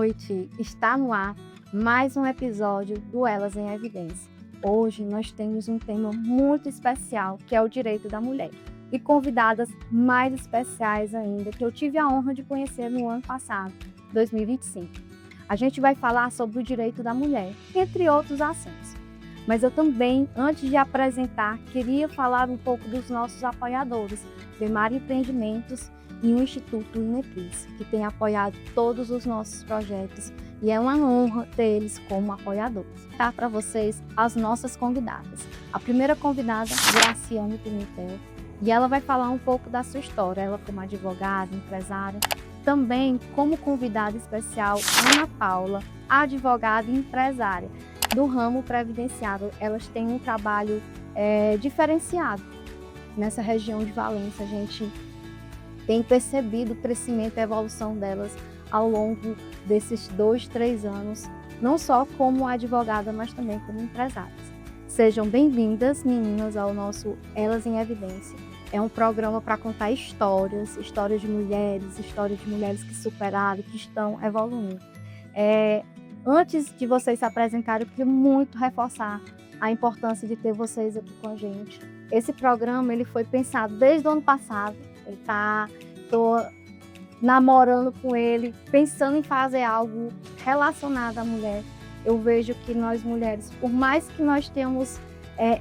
noite, está no ar mais um episódio do Elas em Evidência. Hoje nós temos um tema muito especial, que é o direito da mulher. E convidadas mais especiais ainda, que eu tive a honra de conhecer no ano passado, 2025. A gente vai falar sobre o direito da mulher, entre outros assuntos. Mas eu também, antes de apresentar, queria falar um pouco dos nossos apoiadores, Femar Empreendimentos e o Instituto Inepris, que tem apoiado todos os nossos projetos e é uma honra ter eles como apoiadores. Tá para vocês as nossas convidadas. A primeira convidada, Graciane Pimentel, e ela vai falar um pouco da sua história, ela como advogada, empresária. Também, como convidada especial, Ana Paula, advogada e empresária do ramo previdenciário. Elas têm um trabalho diferenciado nessa região de Valência. A gente tem percebido o crescimento e a evolução delas ao longo desses 2, 3 anos, não só como advogada, mas também como empresárias. Sejam bem-vindas, meninas, ao nosso Elas em Evidência. É um programa para contar histórias de mulheres que superaram, que estão evoluindo. Antes de vocês se apresentarem, eu queria muito reforçar a importância de ter vocês aqui com a gente. Esse programa ele foi pensado desde o ano passado. Estou namorando com ele, pensando em fazer algo relacionado à mulher. Eu vejo que nós mulheres, por mais que nós tenhamos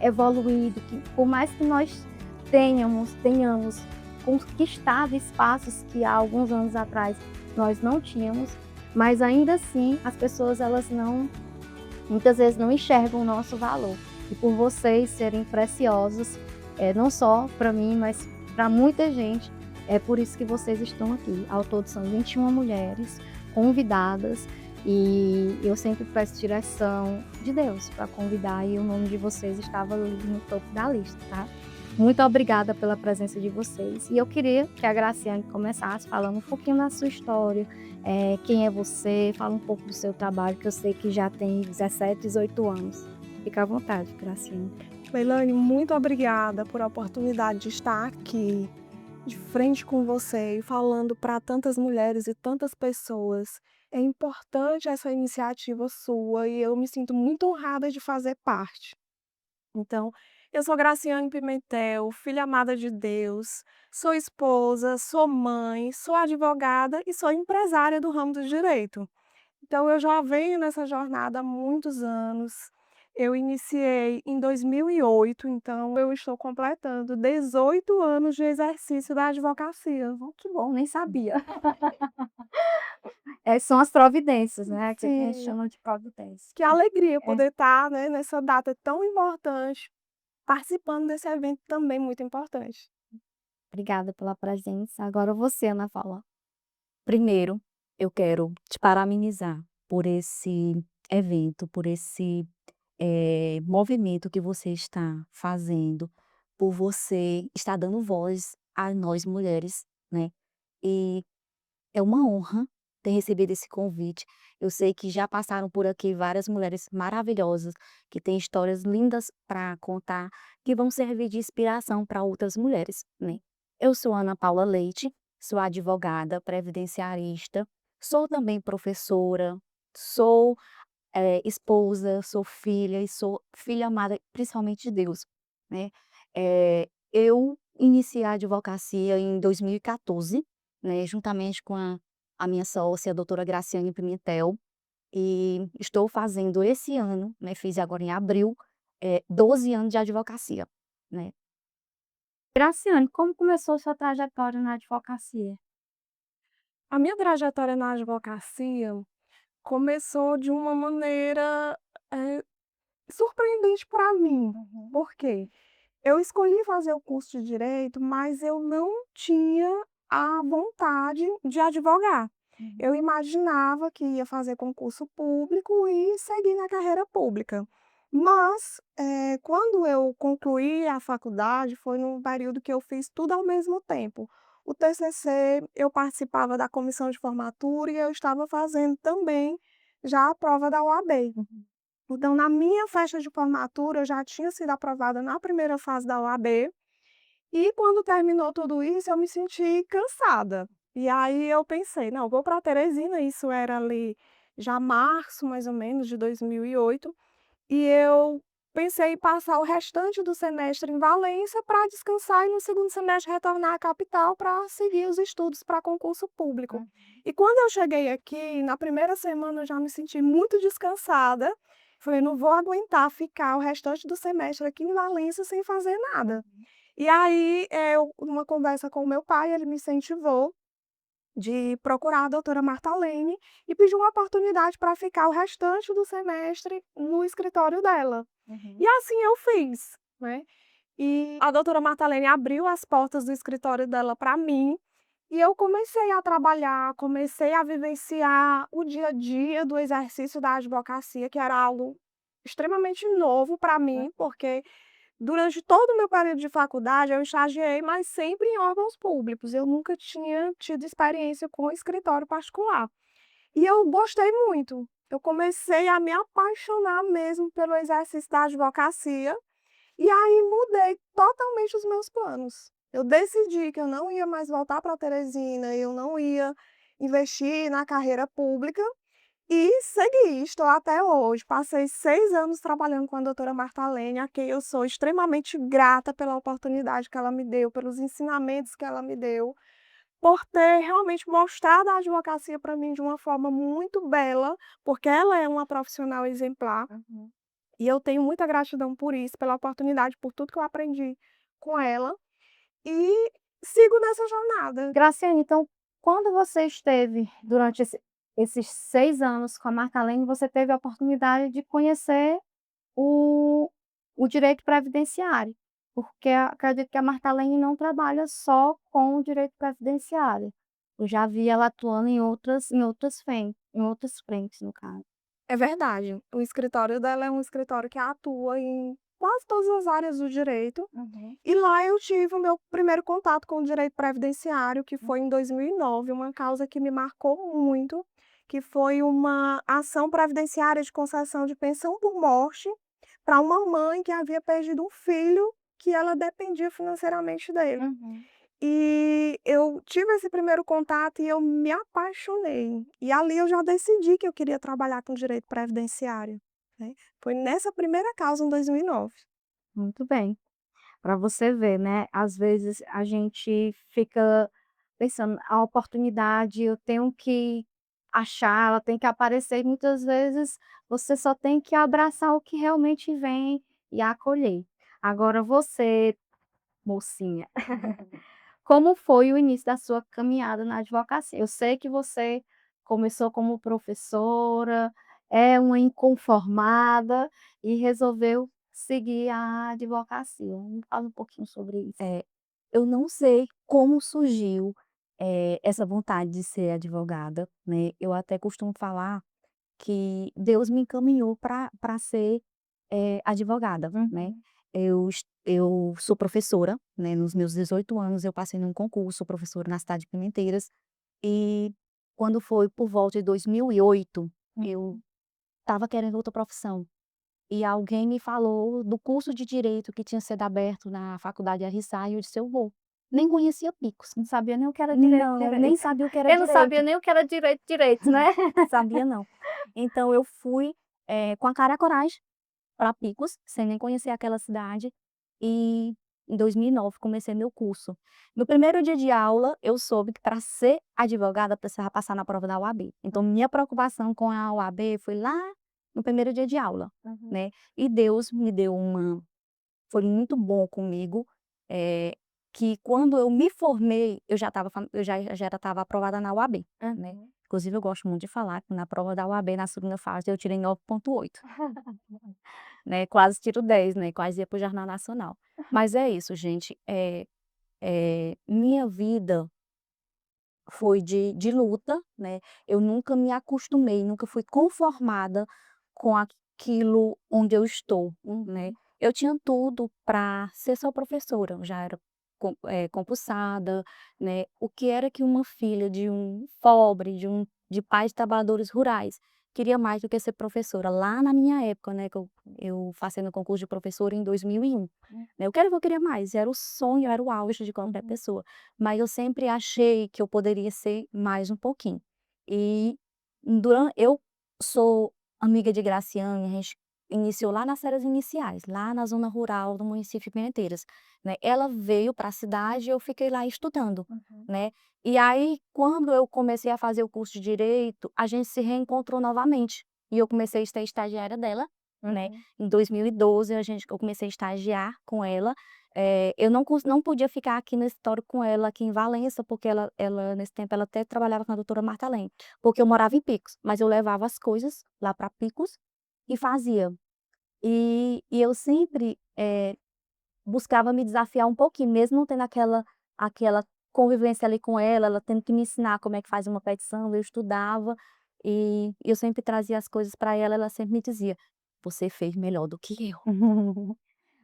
evoluído, por mais que nós tenhamos conquistado espaços que há alguns anos atrás nós não tínhamos, mas ainda assim as pessoas muitas vezes não enxergam o nosso valor. E por vocês serem preciosos, não só para mim, mas para muita gente, é por isso que vocês estão aqui. Ao todo são 21 mulheres convidadas e eu sempre peço direção de Deus para convidar e o nome de vocês estava ali no topo da lista, tá? Muito obrigada pela presença de vocês. E eu queria que a Graciane começasse falando um pouquinho da sua história, quem é você, fala um pouco do seu trabalho, que eu sei que já tem 17, 18 anos. Fica à vontade, Graciane. Leilane, muito obrigada por a oportunidade de estar aqui, de frente com você e falando para tantas mulheres e tantas pessoas. É importante essa iniciativa sua e eu me sinto muito honrada de fazer parte. Então, eu sou Graciane Pimentel, filha amada de Deus, sou esposa, sou mãe, sou advogada e sou empresária do ramo do direito. Então, eu já venho nessa jornada há muitos anos. Eu iniciei em 2008, então eu estou completando 18 anos de exercício da advocacia. Que bom, nem sabia. São as providências, né? Que a gente chama de providência. Que alegria poder estar, né, nessa data tão importante, participando desse evento também muito importante. Obrigada pela presença. Agora você, Ana Paula. Primeiro, eu quero te parabenizar por esse evento, por esse movimento que você está fazendo, por você estar dando voz a nós mulheres, né? E é uma honra ter recebido esse convite. Eu sei que já passaram por aqui várias mulheres maravilhosas, que têm histórias lindas para contar, que vão servir de inspiração para outras mulheres, né? Eu sou Ana Paula Leite, sou advogada, previdenciarista, sou também professora, sou esposa, sou filha e sou filha amada principalmente de Deus, né. Eu iniciei a advocacia em 2014, né, juntamente com a minha sócia, a doutora Graciane Pimentel, e estou fazendo esse ano, né, fiz agora em abril, 12 anos de advocacia, né. Graciane, como começou sua trajetória na advocacia? A minha trajetória na advocacia começou de uma maneira, eh, surpreendente para mim. Por quê? Eu escolhi fazer o curso de direito, mas eu não tinha a vontade de advogar. Eu imaginava que ia fazer concurso público e seguir na carreira pública. Mas, quando eu concluí a faculdade, foi num período que eu fiz tudo ao mesmo tempo. O TCC, eu participava da comissão de formatura e eu estava fazendo também já a prova da OAB. Então, na minha festa de formatura, eu já tinha sido aprovada na primeira fase da OAB, e quando terminou tudo isso, eu me senti cansada. E aí eu pensei: "Não, vou para Teresina", isso era ali já março mais ou menos de 2008, e eu pensei em passar o restante do semestre em Valência para descansar e no segundo semestre retornar à capital para seguir os estudos para concurso público. Hum. E quando eu cheguei aqui, na primeira semana eu já me senti muito descansada. Falei, não vou aguentar ficar o restante do semestre aqui em Valência sem fazer nada. E aí, eu, numa conversa com o meu pai, ele me incentivou de procurar a doutora Marta Lene e pedir uma oportunidade para ficar o restante do semestre no escritório dela. Uhum. E assim eu fiz, né. E a doutora Marta Lene abriu as portas do escritório dela para mim, e eu comecei a trabalhar, comecei a vivenciar o dia a dia do exercício da advocacia, que era algo extremamente novo para mim, porque durante todo o meu período de faculdade, eu estagiei, mas sempre em órgãos públicos. Eu nunca tinha tido experiência com escritório particular. E eu gostei muito. Eu comecei a me apaixonar mesmo pelo exercício da advocacia, e aí mudei totalmente os meus planos. Eu decidi que eu não ia mais voltar para Teresina, eu não ia investir na carreira pública, e segui, estou até hoje. Passei 6 anos trabalhando com a doutora Marta Lene, a quem eu sou extremamente grata pela oportunidade que ela me deu, pelos ensinamentos que ela me deu, por ter realmente mostrado a advocacia para mim de uma forma muito bela, porque ela é uma profissional exemplar, Uhum. e eu tenho muita gratidão por isso, pela oportunidade, por tudo que eu aprendi com ela, e sigo nessa jornada. Graciane, então, quando você esteve durante esses 6 anos com a Marcalene, você teve a oportunidade de conhecer o o direito previdenciário, porque acredito que a Marcalene não trabalha só com o direito previdenciário. Eu já vi ela atuando em outras frentes, no caso. É verdade. O escritório dela é um escritório que atua em quase todas as áreas do direito. Uhum. E lá eu tive o meu primeiro contato com o direito previdenciário, que foi em 2009, uma causa que me marcou muito, que foi uma ação previdenciária de concessão de pensão por morte para uma mãe que havia perdido um filho que ela dependia financeiramente dele. Uhum. E eu tive esse primeiro contato e eu me apaixonei. E ali eu já decidi que eu queria trabalhar com direito previdenciário, né. Foi nessa primeira causa em 2009. Muito bem. Para você ver, né, às vezes a gente fica pensando: "A oportunidade eu tenho que achar, ela tem que aparecer", e muitas vezes você só tem que abraçar o que realmente vem e acolher. Agora você, mocinha, como foi o início da sua caminhada na advocacia? Eu sei que você começou como professora, é uma inconformada e resolveu seguir a advocacia. Me fala um pouquinho sobre isso. Eu não sei como surgiu, essa vontade de ser advogada, né, eu até costumo falar que Deus me encaminhou para ser, advogada, né. Uhum. Eu sou professora, né, nos meus 18 anos eu passei num concurso, sou professora na cidade de Pimenteiras, e quando foi por volta de 2008, eu Uhum. estava querendo outra profissão, e alguém me falou do curso de direito que tinha sido aberto na faculdade RSA e eu disse: "Eu vou". Nem conhecia Picos. Não sabia nem o que era direito, Não, nem direito. sabia o que era Eu não sabia direito. nem o que era direito, direito, né. Sabia não. Então eu fui, com a cara e a coragem para Picos, sem nem conhecer aquela cidade, e em 2009 comecei meu curso. No primeiro dia de aula, eu soube que para ser advogada precisava passar na prova da OAB. Então minha preocupação com a OAB foi lá no primeiro dia de aula, Uhum. né. E Deus me deu uma foi muito bom comigo, eh, que quando eu me formei, eu já estava eu já estava aprovada na UAB, né. Uhum. Inclusive eu gosto muito de falar que na prova da UAB, na segunda fase, eu tirei 9,8, né, quase tiro 10, né, quase ia para o Jornal Nacional. Mas é isso, gente, minha vida foi de luta, né, eu nunca me acostumei, nunca fui conformada com aquilo onde eu estou, né. Uhum. Eu tinha tudo para ser só professora, eu já era concursada, né, o que era que uma filha de um pobre, de pais trabalhadores rurais, queria mais do que ser professora, lá na minha época, né, que eu passei no concurso de professora em 2001, né, o que era que eu queria mais? Era o sonho, era o auge de qualquer Uhum. pessoa. Mas eu sempre achei que eu poderia ser mais um pouquinho. E eu Sou amiga de Graciane, a gente iniciou lá nas séries iniciais, lá na zona rural do município de Pimenteiras, né. Ela veio para a cidade e eu fiquei lá estudando, Uhum. né. E aí, quando eu comecei a fazer o curso de direito, a gente se reencontrou novamente, e eu comecei a ser estagiária dela, né. Uhum. Em 2012 eu comecei a estagiar com ela, eu não podia ficar aqui no escritório com ela aqui em Valença, porque ela nesse tempo ela até trabalhava com a doutora Marta Leme. Porque eu morava em Picos, mas eu levava as coisas lá para Picos e fazia. E eu sempre, buscava me desafiar um pouquinho, mesmo não tendo aquela convivência ali com ela tendo que me ensinar como é que faz uma petição, eu estudava, e eu sempre trazia as coisas para ela, ela sempre me dizia: "Você fez melhor do que eu",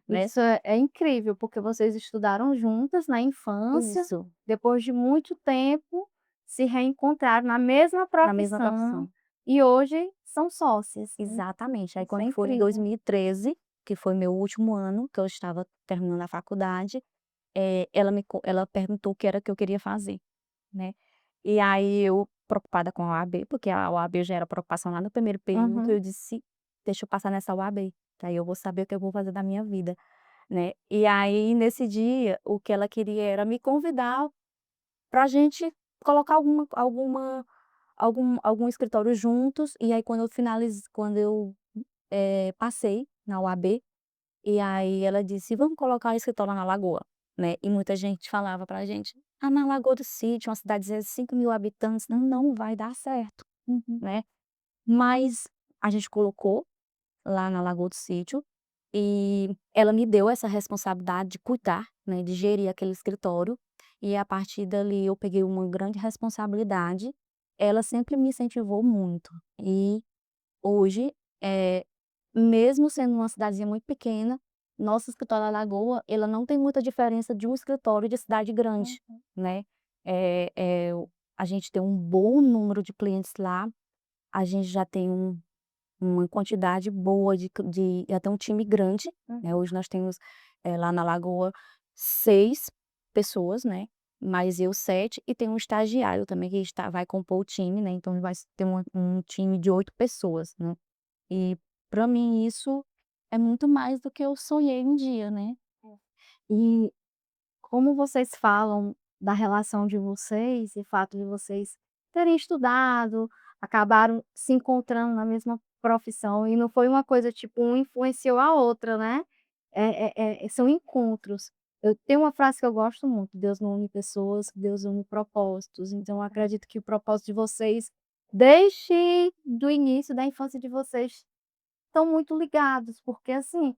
né. Isso é incrível, porque vocês estudaram juntas na infância, Isso, depois de muito tempo se reencontraram na mesma na mesma profissão profissão. e hoje são sócias. Exatamente. Aí Isso é quando foi em incrível. 2013, que foi meu último ano, que eu estava terminando a faculdade, ela perguntou o que era que eu queria fazer, né. E aí eu, preocupada com a OAB, porque a OAB já era preocupação lá no primeiro período, Uhum. eu disse: "Deixa eu passar nessa OAB, que aí eu vou saber o que eu vou fazer da minha vida", né. E aí nesse dia, o que ela queria era me convidar pra gente colocar algum escritório juntos, e aí quando eu passei na UAB, e aí ela disse: "Vamos colocar o escritório na Lagoa", né, e muita gente falava pra gente: "Ah, na Lagoa do Sítio, uma cidadezinha de 5.000 habitantes, não vai dar certo", Uhum. né. Mas a gente colocou lá na Lagoa do Sítio, e ela me deu essa responsabilidade de cuidar, né, de gerir aquele escritório, e a partir dali eu peguei uma grande responsabilidade. Ela sempre me incentivou muito, e hoje, mesmo sendo uma cidadezinha muito pequena, nosso escritório da Lagoa, ela não tem muita diferença de um escritório de cidade grande, Uhum. né. A gente tem um bom número de clientes lá, a gente já tem uma quantidade boa de até um time grande, né. Uhum. Hoje nós temos, lá na Lagoa 6 pessoas, né, mais eu 7, e tem um estagiário também que vai compor o time, né, então vai ter um time de 8 pessoas, né. E para mim isso é muito mais do que eu sonhei um dia, né. E como vocês falam da relação de vocês e o fato de vocês terem estudado, acabaram se encontrando na mesma profissão e não foi uma coisa tipo um influenciou a outra, né, são encontros. Eu tenho uma frase que eu gosto muito: "Deus não une pessoas, Deus une propósitos", então eu acredito que o propósito de vocês, desde do início da infância de vocês, estão muito ligados, porque assim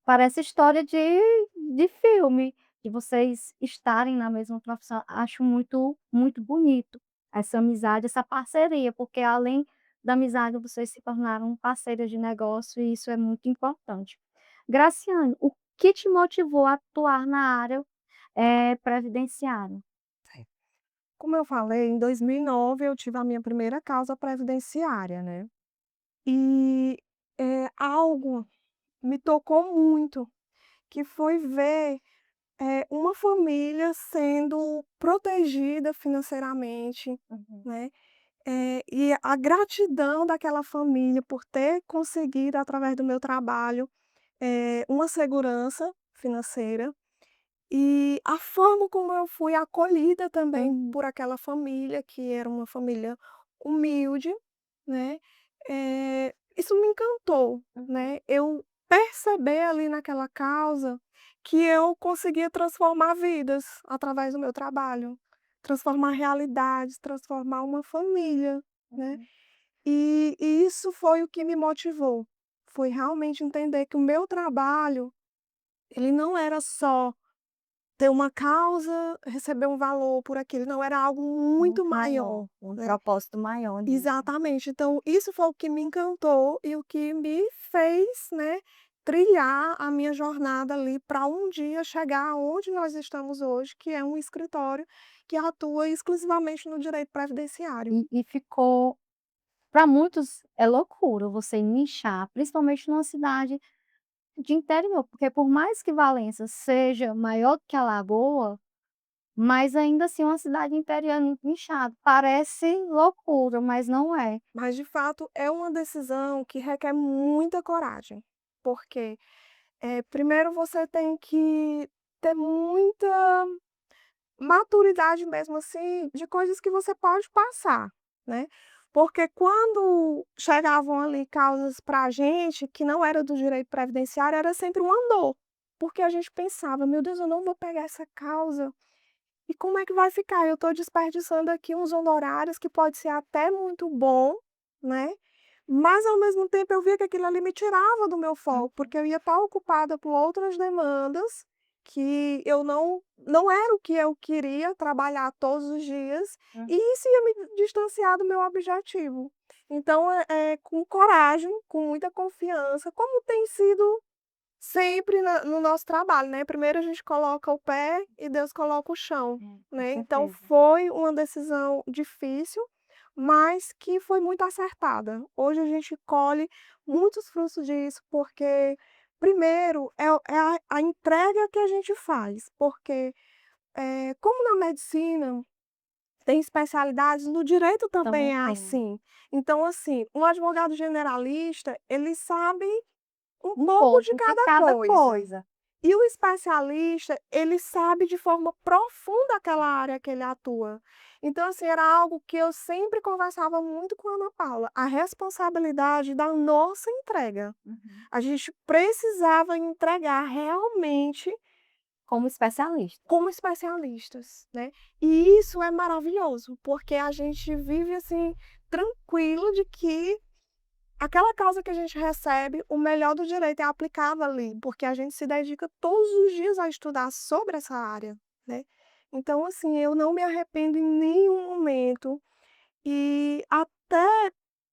parece história de filme, de vocês estarem na mesma profissão. Acho muito muito bonito essa amizade, essa parceria, porque além da amizade vocês se tornaram parceiras de negócio e isso é muito importante. Graciane, o que te motivou a atuar na área, previdenciária? Como eu falei, em 2009 eu tive a minha primeira causa previdenciária, né. E, algo me tocou muito, que foi ver, uma família sendo protegida financeiramente, Uhum. né, e a gratidão daquela família por ter conseguido através do meu trabalho, uma segurança financeira, e a forma como eu fui acolhida também Uhum. por aquela família, que era uma família humilde, né, isso me encantou, Uhum. né, eu perceber ali naquela causa que eu conseguia transformar vidas através do meu trabalho, transformar realidades, transformar uma família, né. Uhum. E isso foi o que me motivou, foi realmente entender que o meu trabalho, ele não era só ter uma causa, receber um valor por aquilo, não, era algo muito Muito maior, maior, um né. propósito maior nisso. Exatamente. Então, isso foi o que me encantou e o que me fez, né, trilhar a minha jornada ali para um dia chegar aonde nós estamos hoje, que é um escritório que atua exclusivamente no direito previdenciário. E ficou para muitos é loucura você nichar, principalmente numa cidade de interior, porque por mais que Valença seja maior do que Alagoas, mas ainda assim é uma cidade interior muito nichada. Parece loucura, mas não é. Mas de fato é uma decisão que requer muita coragem, porque, primeiro você tem que ter muita maturidade mesmo, assim, de coisas que você pode passar, né. Porque quando chegavam ali causas pra gente que não era do direito previdenciário, era sempre uma dor, porque a gente pensava: "Meu Deus, eu não vou pegar essa causa, e como é que vai ficar? Eu estou desperdiçando aqui uns honorários que pode ser até muito bom, né, mas ao mesmo tempo eu via que aquilo ali me tirava do meu foco, porque eu ia estar ocupada por outras demandas, que eu não era o que eu queria trabalhar todos os dias, e isso ia me distanciar do meu objetivo. Então com coragem, com muita confiança, como tem sido sempre no nosso trabalho, né, primeiro a gente coloca o pé e Deus coloca o chão, Com né, então certeza. foi uma decisão difícil, mas que foi muito acertada. Hoje a gente colhe muitos frutos disso, porque primeiro é a entrega que a gente faz, porque, como na medicina tem especialidades, no direito também Também é tem. assim. Então assim, um advogado generalista, ele sabe um Um pouco de pouco de cada cada coisa. coisa. E o especialista, ele sabe de forma profunda aquela área que ele atua. Então, assim, era algo que eu sempre conversava muito com a Ana Paula, a responsabilidade da nossa entrega. Uhum. A gente precisava entregar realmente Como especialista. como especialistas, né. E isso é maravilhoso, porque a gente vive, assim, tranquilo de que aquela causa que a gente recebe, o melhor do direito é aplicado ali, porque a gente se dedica todos os dias a estudar sobre essa área, né. Então, assim, eu não me arrependo em nenhum momento e até,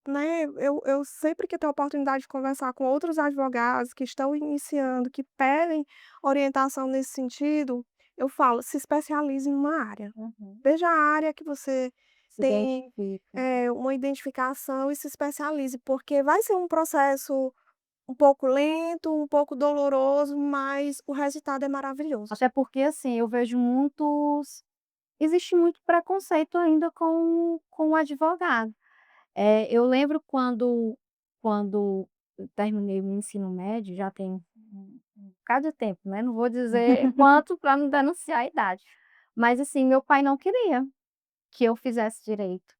né, eu sempre que tenho a oportunidade de conversar com outros advogados que estão iniciando, que pedem orientação nesse sentido, eu falo: "Se especialize em uma área. Uhum. Veja a área que você Se tem, identifica. uma identificação e se especialize, porque vai ser um processo um pouco lento, um pouco doloroso, mas o resultado é maravilhoso." Até porque, assim, eu vejo muitos existe muito preconceito ainda com o advogado. Eu lembro quando eu terminei o ensino médio, já tem um bocado de tempo, né, não vou dizer quanto para não denunciar a idade, mas assim, meu pai não queria que eu fizesse direito,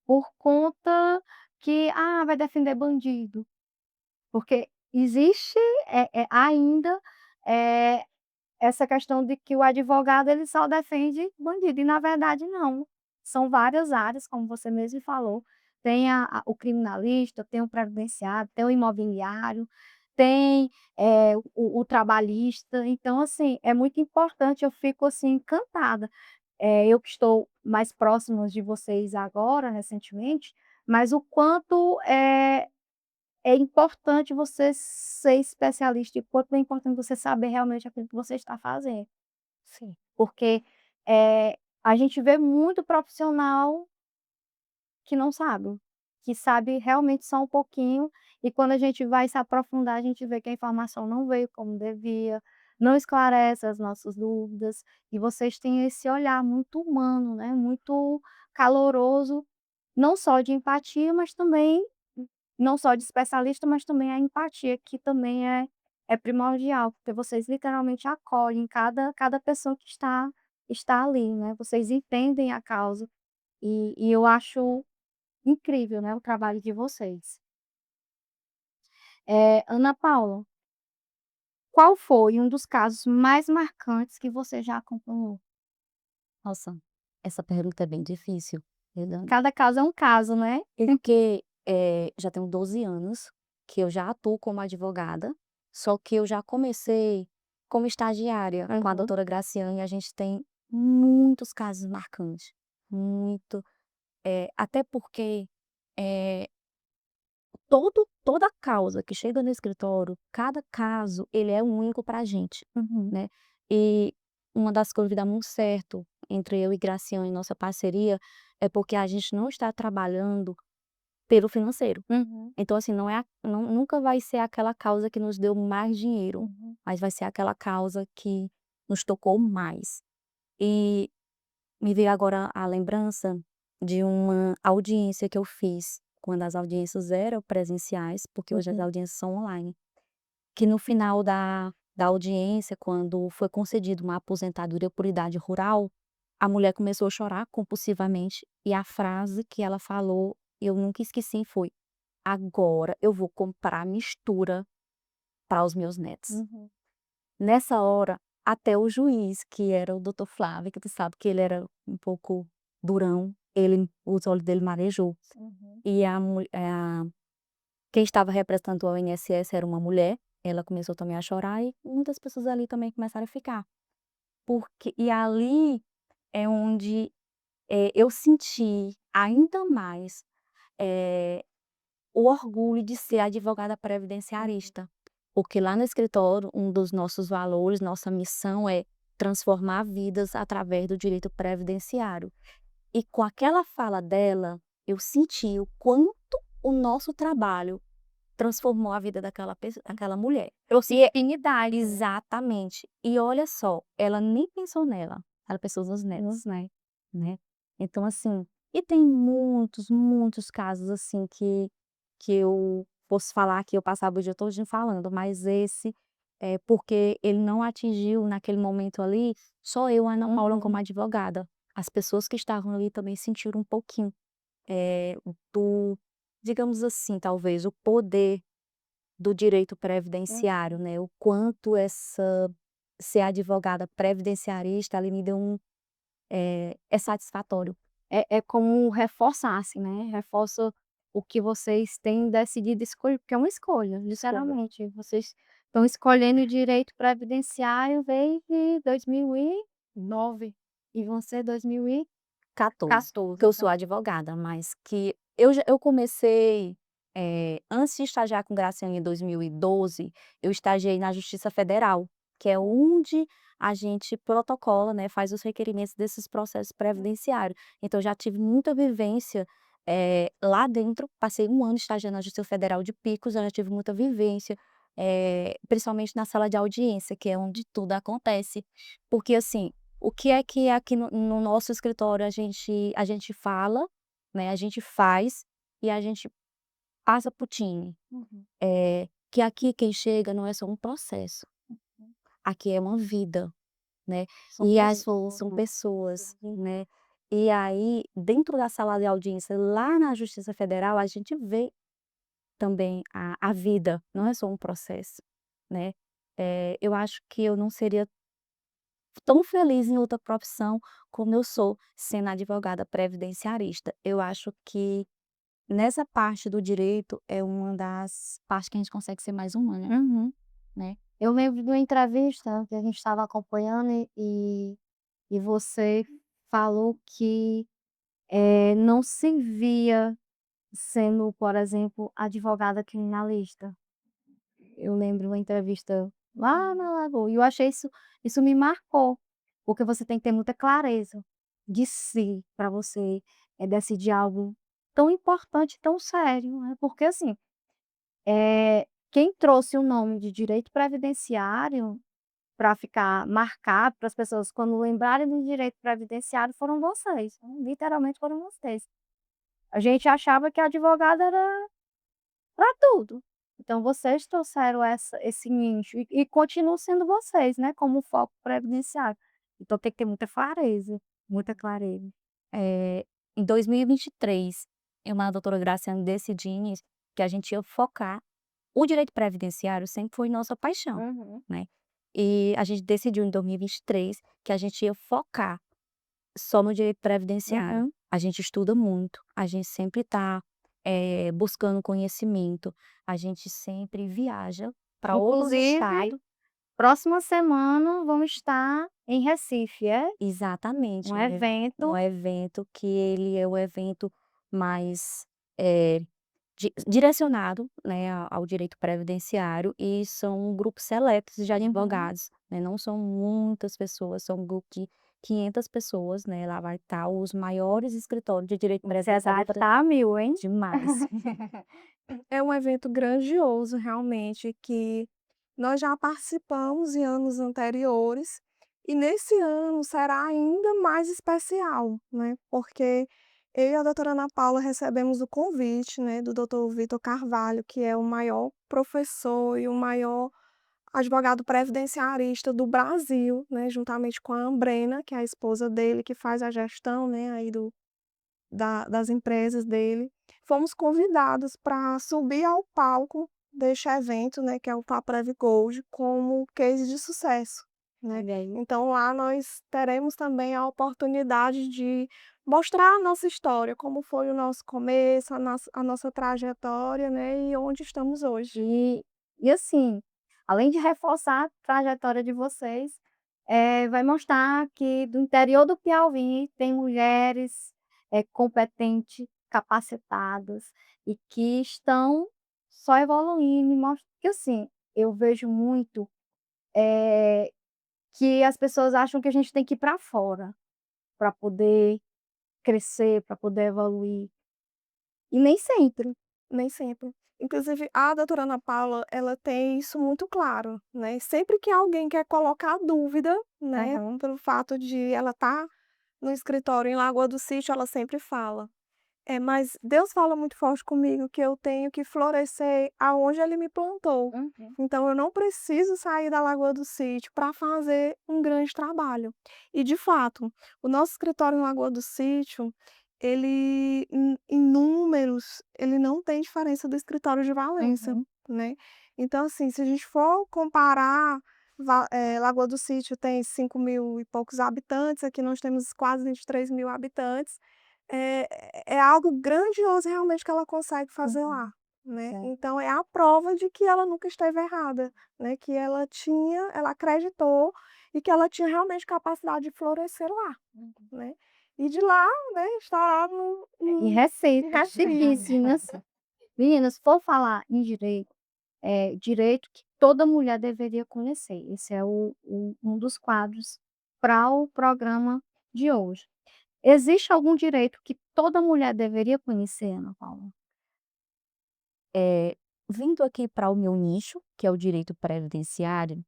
por conta que: "Ah, vai defender bandido", porque existe, ainda, eh essa questão de que o advogado ele só defende bandido e na verdade não, são várias áreas como você mesmo falou, tem a o criminalista, tem o previdenciário, tem o imobiliário, tem, o trabalhista, então assim, é muito importante, eu fico assim encantada. Eu que estou mais próxima de vocês agora, recentemente, mas o quanto é importante você ser especialista e quanto é importante você saber realmente aquilo que você está fazendo. Sim. Porque, a gente vê muito profissional que não sabe, que sabe realmente só um pouquinho, e quando a gente vai se aprofundar, a gente vê que a informação não veio como devia, não esclarece as nossas dúvidas, e vocês têm esse olhar muito humano, né, muito caloroso, não só de empatia, mas também não só de especialista, mas também a empatia, que também é primordial, porque vocês literalmente acolhem cada pessoa que está ali, né, vocês entendem a causa, e eu acho incrível, né, o trabalho de vocês. Ana Paula, qual foi um dos casos mais marcantes que você já acompanhou? Nossa, essa pergunta é bem difícil, Eliane, Cada caso é um caso, né? porque, já tenho 12 anos que eu já atuo como advogada, só que eu já comecei como estagiária com a Uhum. doutora Graciane e a gente tem muitos casos marcantes, muito, até porque, eh, toda causa que chega no escritório, cada caso, ele é único para a gente, Uhum. né. E uma das coisas que dá muito certo entre eu e Graciane, nossa parceria, é porque a gente não está trabalhando pelo financeiro. Uhum. Então, assim, nunca vai ser aquela causa que nos deu mais dinheiro, Uhum. mas vai ser aquela causa que nos tocou mais. E me veio agora a lembrança de uma audiência que eu fiz, quando as audiências eram presenciais, porque hoje as Uhum. audiências são online, que no final da audiência, quando foi concedido uma aposentadoria por idade rural, a mulher começou a chorar compulsivamente e a frase que ela falou, eu nunca esqueci, foi: "Agora eu vou comprar mistura para os meus netos". Uhum. Nessa hora, até o juiz, que era o doutor Flávio, que tu sabe que ele era um pouco durão, os olhos dele marejou. Uhum. E quem estava representando o INSS era uma mulher, ela começou também a chorar e muitas pessoas ali também começaram a ficar. E ali é onde, eu senti ainda mais, eh o orgulho de ser advogada Uhum. previdenciarista, porque lá no escritório, um dos nossos valores, nossa missão é transformar vidas através do direito previdenciário. E com aquela fala dela, eu senti o quanto o nosso trabalho transformou a vida daquela mulher. Trouxe E é dignidade, né. exatamente. E olha só, ela nem pensou nela, ela pensou nos Uhum. netos, né. Então assim, e tem muitos, muitos casos assim que eu posso falar que eu passava o dia todinho falando, mas esse, porque ele não atingiu naquele momento ali, só eu, Ana Paula, como Uhum. advogada. As pessoas que estavam ali também sentiram um pouquinho, do digamos assim, talvez, o poder do direito previdenciário, Uhum. né, o quanto ser advogada previdenciarista ali me deu é satisfatório. É como reforçasse, né, reforça o que vocês têm decidido escolher, porque é uma escolha, Escolha. literalmente. Vocês estão escolhendo o direito previdenciário desde 2009 e vão ser 14, 2014, que eu sou então. advogada, mas que eu comecei, antes de estagiar com Graciane em 2012, eu estagiei na Justiça Federal, que é onde a gente protocola, né, faz os requerimentos desses processos previdenciários. Então eu já tive muita vivência, lá dentro, passei 1 ano estagiando na Justiça Federal de Picos, eu já tive muita vivência, principalmente na sala de audiência, que é onde tudo acontece. Porque assim, o que é que aqui no nosso escritório a gente fala, né, a gente faz e a gente passa para o time. Uhum. Que aqui quem chega não é só um processo, aqui é uma vida, né, São e as pessoas, são né. pessoas, Uhum. né. E aí, dentro da sala de audiência, lá na Justiça Federal, a gente vê também a vida, não é só um processo, né. Eu acho que eu não seria tão feliz em outra profissão como eu sou sendo advogada previdenciarista. Eu acho que nessa parte do direito é uma das partes que a gente consegue ser mais humana, Uhum. né. Eu lembro de uma entrevista que a gente estava acompanhando e você falou que, não se via sendo, por exemplo, advogada criminalista. Eu lembro uma entrevista lá na Lagoa e eu achei isso me marcou, porque você tem que ter muita clareza de si para você, decidir algo tão importante, tão sério, né, porque assim, quem trouxe o nome de direito previdenciário para ficar marcado, para as pessoas quando lembrarem do direito previdenciário foram vocês, né, literalmente foram vocês. A gente achava que advogado era para tudo. Então vocês trouxeram esse nicho e continuam sendo vocês, né, como foco previdenciário. Então tem que ter muita clareza, muita clareza. Em 2023, eu e a doutora Graciane decidimos que a gente ia focar o direito previdenciário sempre foi nossa paixão, Uhum, né. E a gente decidiu em 2023 que a gente ia focar só no direito previdenciário. uhum. A gente estuda muito, a gente sempre está, buscando conhecimento, a gente sempre viaja para outros Inclusive, estados. próxima semana vamos estar em Recife, Exatamente, um um evento. evento que ele é o evento mais, eh, direcionado, né, ao direito previdenciário e são grupos seletos de Uhum. advogados, né, não são muitas pessoas, são um grupo de 500 pessoas, né, lá vai estar os maiores escritórios de direito A ansiedade previdenciário tá a mil, hein. demais. É um evento grandioso, realmente, que nós já participamos em anos anteriores E nesse ano será ainda mais especial, né, porque eu e a doutora Ana Paula recebemos o convite, né, do doutor Vitor Carvalho, que é o maior professor e o maior advogado previdenciarista do Brasil, né, juntamente com a Ambrena, que é a esposa dele, que faz a gestão, né, aí das empresas dele. Fomos convidados para subir ao palco deste evento, né, que é o Paprev Gold, como case de sucesso, né. Olha aí. Então lá nós teremos também a oportunidade de mostrar a nossa história, como foi o nosso começo, a nossa trajetória, né, e onde estamos hoje. E assim, além de reforçar a trajetória de vocês, vai mostrar que do interior do Piauí tem mulheres, competentes, capacitadas e que estão só evoluindo e mostra que assim, eu vejo muito, que as pessoas acham que a gente tem que ir para fora, para poder crescer, para poder evoluir, e nem sempre. Nem sempre. Inclusive, a doutora Ana Paula, ela tem isso muito claro, né, sempre que alguém quer colocar dúvida, né, Aham. pelo fato de ela estar no escritório em Lagoa do Sítio, ela sempre fala: "É, mas Deus fala muito forte comigo que eu tenho que florescer aonde ele me plantou. Uhum. Então eu não preciso sair da Lagoa do Sítio para fazer um grande trabalho". E de fato, o nosso escritório em Lagoa do Sítio, ele em números, ele não tem diferença do escritório de Valença, Uhum. né. Então assim, se a gente for comparar, Lagoa do Sítio tem 5.000 e poucos habitantes, aqui nós temos quase 23.000 habitantes. É é algo grandioso realmente que ela consegue fazer Uhum. lá, né. Certo. Então é a prova de que ela nunca esteve errada, né, que ela acreditou e que ela tinha realmente capacidade de florescer lá, Uhum. né. E de lá, né, estar no Em em Recife, Recife. chiquíssimas. Meninas, se for falar em direito, direito que toda mulher deveria conhecer. Esse é um dos quadros para o programa de hoje. Existe algum direito que toda mulher deveria conhecer, Ana Paula? Vindo aqui para o meu nicho, que é o direito previdenciário,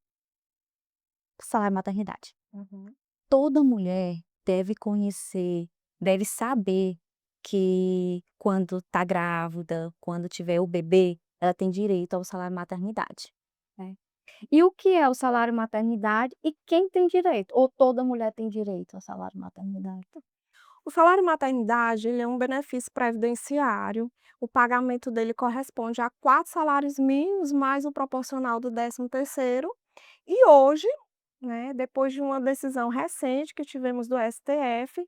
salário maternidade. Uhum. Toda mulher deve conhecer, deve saber que quando está grávida, quando tiver o bebê, ela tem direito ao salário maternidade. É. E o que é o salário maternidade e quem tem direito? Ou toda mulher tem direito ao salário maternidade? O salário maternidade, ele é um benefício previdenciário, o pagamento dele corresponde a 4 salários mínimos mais o proporcional do 13º, e hoje, né, depois de uma decisão recente que tivemos do STF,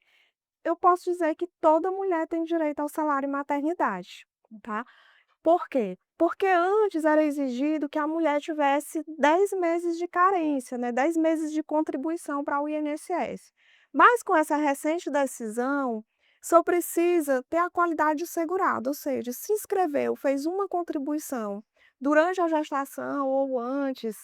eu posso dizer que toda mulher tem direito ao salário maternidade, tá. Por quê? Porque antes era exigido que a mulher tivesse 10 meses de carência, né, 10 meses de contribuição para o INSS. Mas com essa recente decisão, só precisa ter a qualidade assegurada, ou seja, se inscreveu, fez uma contribuição durante a gestação ou antes,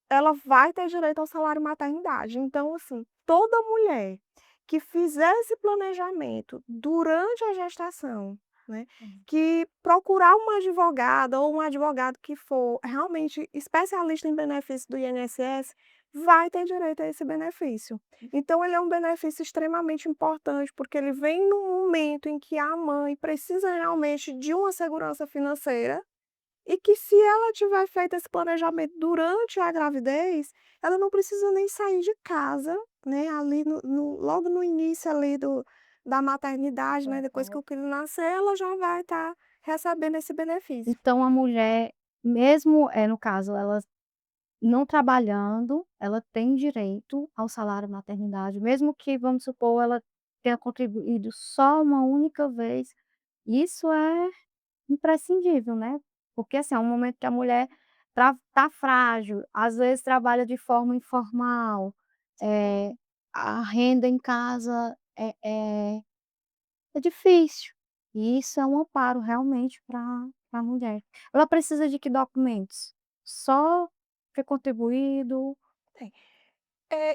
ela vai ter direito ao salário maternidade. Então, assim, toda mulher que fizer esse planejamento durante a gestação, né, Hum. que procurar uma advogada ou um advogado que for realmente especialista em benefício do INSS, vai ter direito a esse benefício. Então ele é um benefício extremamente importante, porque ele vem num momento em que a mãe precisa realmente de uma segurança financeira, e que se ela tiver feito esse planejamento durante a gravidez, ela não precisa nem sair de casa, né, ali logo no início ali da maternidade, né, depois que Uhum. o filho nascer, ela já vai estar recebendo esse benefício. Então a mulher, mesmo, no caso, ela não trabalhando, ela tem direito ao salário maternidade, mesmo que, vamos supor, ela tenha contribuído só uma única vez, isso é imprescindível, né, porque, assim, é um momento que a mulher tá frágil, às vezes trabalha de forma informal, a renda em casa é difícil, e isso é um amparo realmente para a mulher. Ela precisa de que documentos? Só ter contribuído. Tem.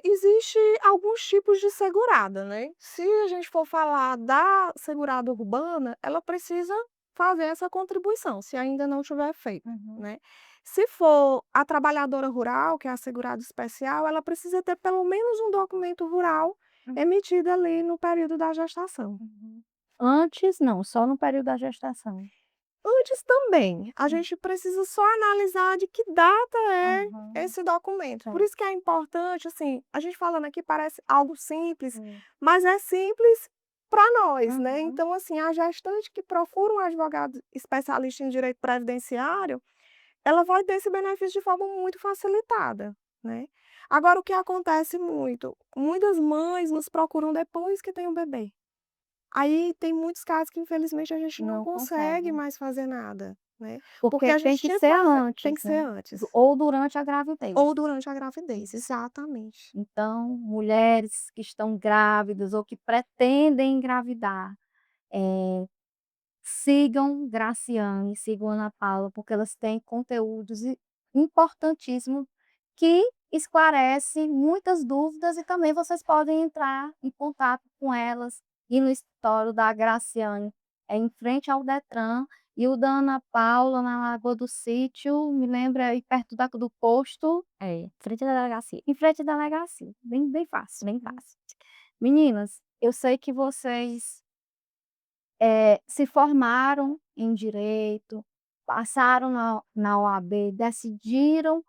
Existe alguns tipos de segurada, né. Se a gente for falar da segurada urbana, ela precisa fazer essa contribuição, se ainda não tiver feito, Uhum. né. Se for a trabalhadora rural, que é a segurada especial, ela precisa ter pelo menos um documento rural Hum. emitido ali no período da gestação. Uhum. Antes não, só no período da gestação. Antes também, a Hum. gente precisa só analisar de que data é Aham. esse documento. Por Certo. isso que é importante, assim, a gente falando aqui parece algo simples, Hum. mas é simples para nós, né. Uhum. Então, assim, a gestante que procura um advogado especialista em direito previdenciário, ela vai ter esse benefício de forma muito facilitada, né. Agora o que acontece muito, muitas mães nos procuram depois que tem o bebê. Aí tem muitos casos que infelizmente a gente não Não consegue consegue. mais fazer nada, né, porque Porque a tem gente que tinha que ser fazer tem que antes, ser né, antes, ou durante a gravidez. ou durante a gravidez, exatamente. Então, mulheres que estão grávidas ou que pretendem engravidar, eh, sigam Graciane, sigam Ana Paula, porque elas têm conteúdos importantíssimos que esclarece muitas dúvidas e também vocês podem entrar em contato com elas, ir no escritório da Graciane, é em frente ao Detran, e o da Ana Paula na Lagoa do Sítio, me lembra aí perto do posto, Frente da delegacia. em frente da delegacia, bem fácil. Bem fácil. Meninas, eu sei que vocês se formaram em direito, passaram na OAB, decidiram,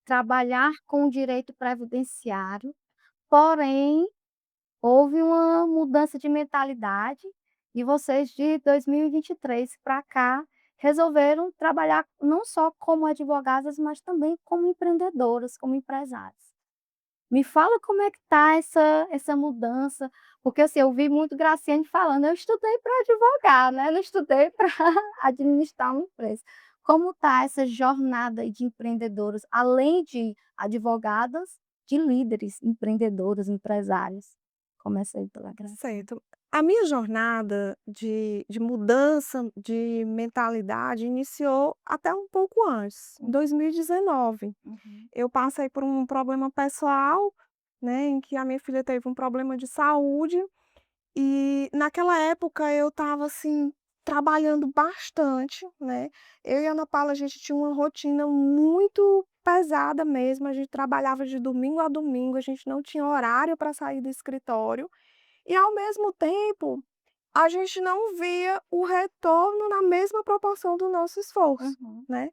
trabalhar com o direito previdenciário, porém, houve uma mudança de mentalidade e vocês de 2023 para cá resolveram trabalhar não só como advogadas, mas também como empreendedoras, como empresárias. Me fala como é que tá essa mudança, porque, assim, eu vi muito Graciane falando: "Eu estudei para advogar, né, não estudei para administrar uma empresa". Como tá essa jornada aí de empreendedoras, além de advogadas, de líderes, empreendedoras, empresárias? Começa aí pela Graciane. Certo. A minha jornada de mudança de mentalidade iniciou até um pouco antes, em Hum. 2019. Uhum. Eu passei por um problema pessoal, né, em que a minha filha teve um problema de saúde. E naquela época eu estava, assim, trabalhando bastante, né. Eu e a Ana Paula, a gente tinha uma rotina muito pesada mesmo, a gente trabalhava de domingo a domingo, a gente não tinha horário para sair do escritório e, ao mesmo tempo, a gente não via o retorno na mesma proporção do nosso esforço, Uhum. né.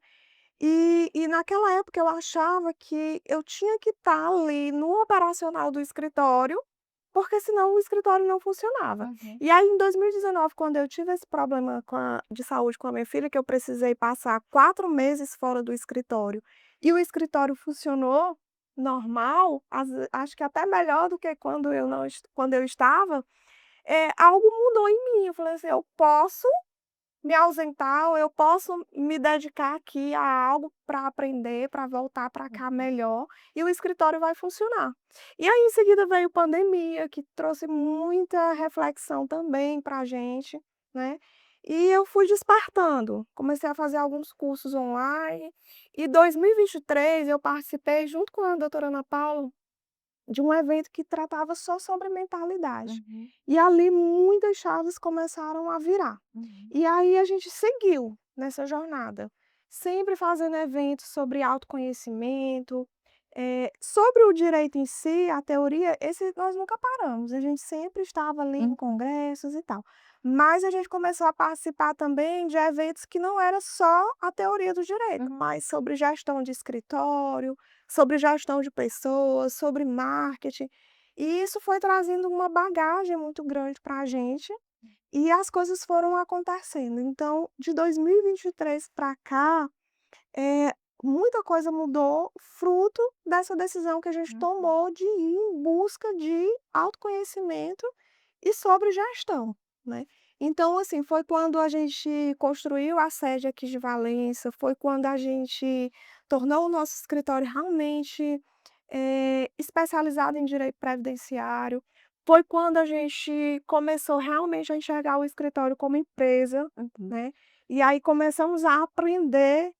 E naquela época eu achava que eu tinha que estar ali no operacional do escritório, porque senão o escritório não funcionava. Uhum. E aí em 2019, quando eu tive esse problema de saúde com a minha filha, que eu precisei passar 4 meses fora do escritório, e o escritório funcionou normal, acho que até melhor do que quando eu não es quando eu estava, algo mudou em mim, eu falei assim: "Eu posso me ausentar ou eu posso me dedicar aqui a algo para aprender, para voltar para cá Uhum. melhor, e o escritório vai funcionar". E aí em seguida veio pandemia, que trouxe muita reflexão também para a gente, né, e eu fui despertando, comecei a fazer alguns cursos online, e 2023 eu participei junto com a doutora Ana Paula de um evento que tratava só sobre mentalidade. Uhum. E ali muitas chaves começaram a virar. Uhum. E aí a gente seguiu nessa jornada, sempre fazendo eventos sobre autoconhecimento, sobre o direito em si, a teoria, esse nós nunca paramos, a gente sempre estava ali em Uhum. congressos e tal. Mas a gente começou a participar também de eventos que não era só a teoria do direito, Uhum. mas sobre gestão de escritório, sobre gestão de pessoas, sobre marketing. E isso foi trazendo uma bagagem muito grande para a gente, e as coisas foram acontecendo. Então, de 2023 para cá, eh, muita coisa mudou fruto dessa decisão que a gente Uhum. tomou de ir em busca de autoconhecimento e sobre gestão, né. Então, assim, foi quando a gente construiu a sede aqui de Valença, foi quando a gente tornou o nosso escritório realmente, especializado em direito previdenciário, foi quando a gente começou realmente a enxergar o escritório como empresa, Uhum. né, e aí começamos a aprender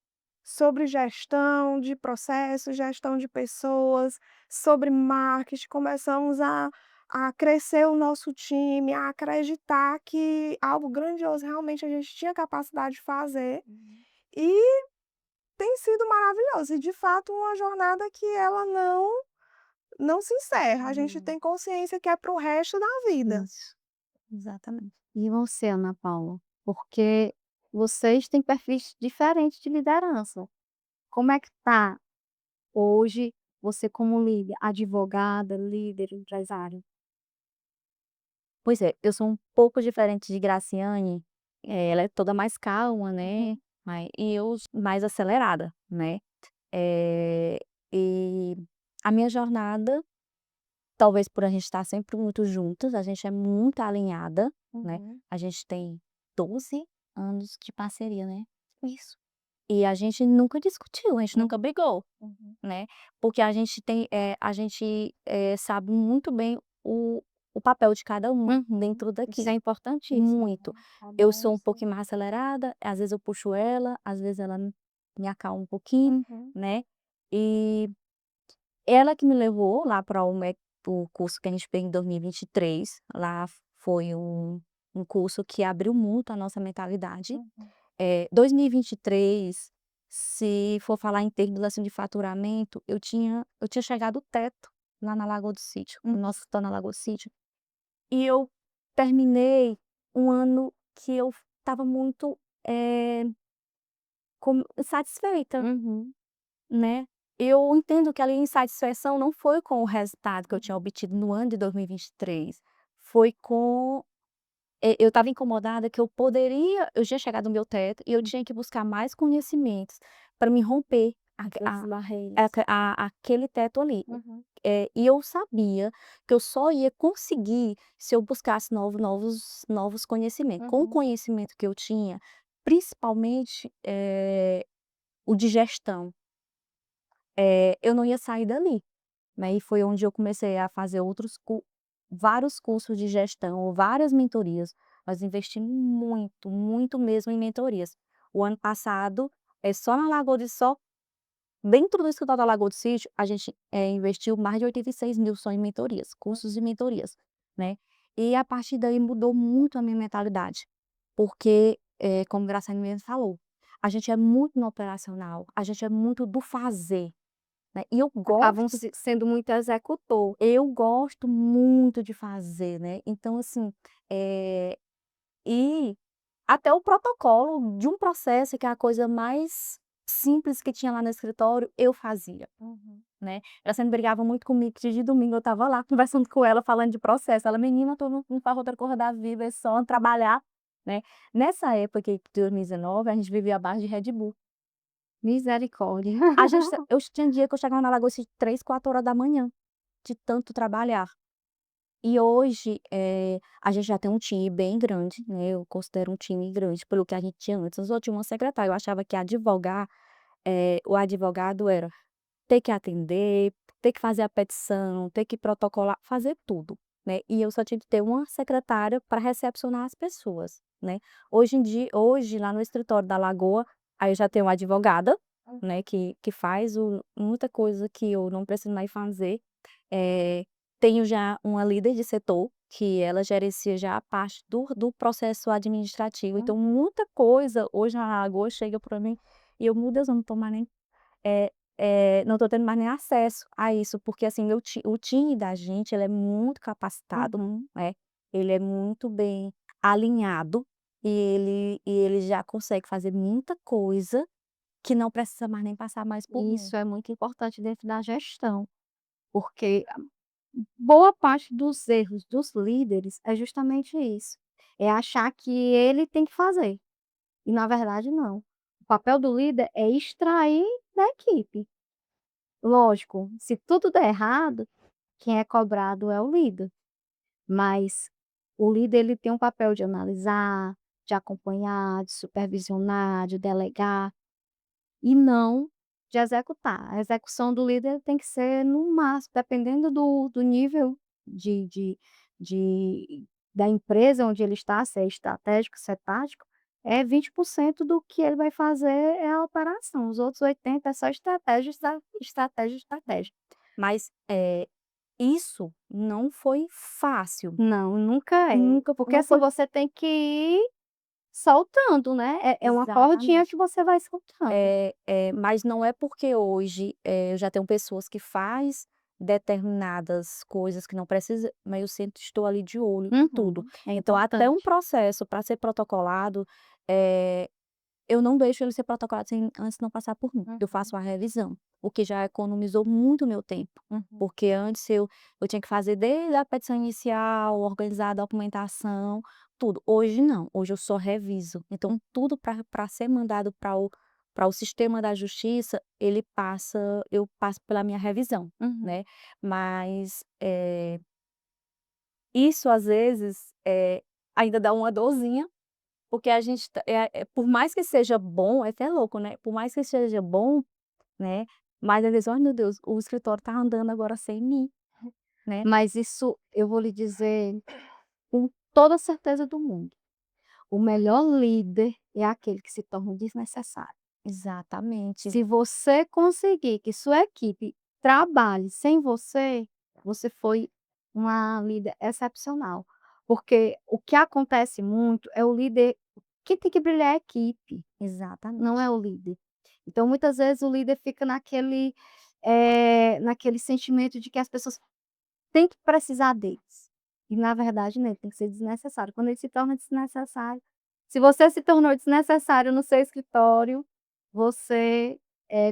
sobre gestão de processos, gestão de pessoas, sobre marketing, começamos a crescer o nosso time, a acreditar que algo grandioso realmente a gente tinha capacidade de fazer, e tem sido maravilhoso. E de fato uma jornada que ela não se encerra, a gente tem consciência que é para o resto da vida. Isso, exatamente. E você, Ana Paula? Porque vocês têm perfis diferentes de liderança. Como é que tá hoje você como líder, advogada, líder, empresário? Pois é, eu sou um pouco diferente de Graciane, ela é toda mais calma, né, Uhum. e eu mais acelerada, né. Eh, e a minha jornada, talvez por a gente estar sempre muito juntas, a gente é muito alinhada, né, Uhum. a gente tem 12 anos de parceria, né. Isso. E a gente nunca discutiu, a gente Hum. nunca brigou, Uhum. né, porque a gente, sabe muito bem o papel de cada uma Uhum. dentro Isso é daqui, importantíssimo, muito. né. É Eu bom sou um você pouquinho mais acelerada, às vezes eu puxo ela, às vezes ela me acalma um pouquinho, uhum. né, e ela que me levou lá para o curso que a gente fez em 2023, lá foi um curso que abriu muito a nossa mentalidade. Uhum. 2023, se for falar em termos, assim, de faturamento, eu tinha chegado o teto lá na Lagoa do Sítio, no nosso escritório na Lagoa do Sítio, e eu terminei um ano que eu estava muito, insatisfeita. Uhum. Né. Eu entendo que ali a insatisfação não foi com o resultado que eu tinha obtido no ano de 2023, foi com eu estava incomodada que eu tinha chegado no meu teto e eu tinha que buscar mais conhecimentos para me romper As barreiras. aquele teto ali. Uhum. E eu sabia que eu só ia conseguir se eu buscasse novos conhecimentos. Com o Uhum. conhecimento que eu tinha, principalmente, o de gestão, eu não ia sair dali, né, e foi onde eu comecei a fazer vários cursos de gestão, várias mentorias. Nós investimos muito, muito mesmo em mentorias. O ano passado, só na Lagoa de Só, dentro do escritório da Lagoa do Sítio, a gente, investiu mais de 86.000 só em mentorias, cursos de mentorias, né. E a partir daí mudou muito a minha mentalidade, porque, como Graciane mesmo falou, a gente é muito no operacional, a gente é muito do fazer, né, e Acabam sendo muito executor. eu gosto muito de fazer, né, então assim, eh, e até o protocolo de um processo que é a coisa mais simples que tinha lá no escritório, eu fazia, Uhum. né. Ela sempre brigava muito comigo, que de domingo eu estava lá conversando com ela, falando de processo, ela: "Menina, tu não faz outra coisa da vida, é só trabalhar", né. Nessa época de 2019, a gente vivia à base de Red Bull. Misericórdia. A gente eu tinha dia que eu chegava na Lagoa, assim, 3, 4 horas da manhã, de tanto trabalhar. E hoje, a gente já tem um time bem grande, né, eu considero um time grande pelo que a gente tinha antes. Eu só tinha uma secretária, eu achava que advogar, o advogado era ter que atender, ter que fazer a petição, ter que protocolar, fazer tudo, né. E eu só tinha que ter uma secretária para recepcionar as pessoas, né. Hoje, lá no escritório da Lagoa, aí eu já tenho uma advogada, né, que faz muita coisa que eu não preciso mais fazer. Eh, Tenho já uma líder de setor, que ela gerencia já a parte do processo administrativo, então muita coisa hoje na Lagoa chega para mim e eu: "Meu Deus, eu não estou mais nem não estou tendo mais nem acesso a isso", porque assim, o time da gente, ele é muito capacitado, Uhum. né, ele é muito bem alinhado, e ele já consegue fazer muita coisa que não precisa mais nem passar mais por mim. Isso é muito importante dentro da gestão, porque boa parte dos erros dos líderes é justamente isso, é achar que ele tem que fazer, e na verdade não. O papel do líder é extrair da equipe. Lógico, se tudo der errado, quem é cobrado é o líder, mas o líder ele tem um papel de analisar, de acompanhar, de supervisionar, de delegar. E não de executar. A execução do líder tem que ser no máximo, dependendo do nível de de da empresa onde ele está, se é estratégico, se é tático, é 20% do que ele vai fazer é a operação, os outros 80 é só estratégia, estratégia, estratégia. Mas, isso não foi fácil, Não, nunca é. nunca Porque não assim, foi você tem que ir soltando, né, é uma cordinha exatamente. que você vai soltando. Mas não é porque hoje, eu já tenho pessoas que faz determinadas coisas que não precisa, mas eu sempre estou ali de olho em tudo. Uhum, é Então até um importante. processo para ser protocolado, eh eu não deixo ele ser protocolado sem antes não passar por mim. Eu Uhum, faço a revisão, o que já economizou muito meu tempo, uhum. porque antes eu tinha que fazer desde a petição inicial, organizar a documentação, tudo. Hoje não, hoje eu só reviso. Então tudo para ser mandado para o sistema da justiça, eu passo pela minha revisão, Uhum. né. Mas, isso às vezes, ainda dá uma dorzinha porque a gente por mais que seja bom, é até louco, né, por mais que seja bom, né, mas às vezes: "Ai meu Deus, o escritório tá andando agora sem mim", né. Mas isso eu vou lhe dizer com toda a certeza do mundo, o melhor líder é aquele que se torna desnecessário. Exatamente. Se você conseguir que sua equipe trabalhe sem você, você foi uma líder excepcional, porque o que acontece muito é o líder quem tem que brilhar é a equipe, não Exatamente. é o líder. Então muitas vezes o líder fica naquele sentimento de que as pessoas têm que precisar deles, e na verdade não, ele tem que ser desnecessário. Quando ele se torna desnecessário se você se tornou desnecessário no seu escritório, você,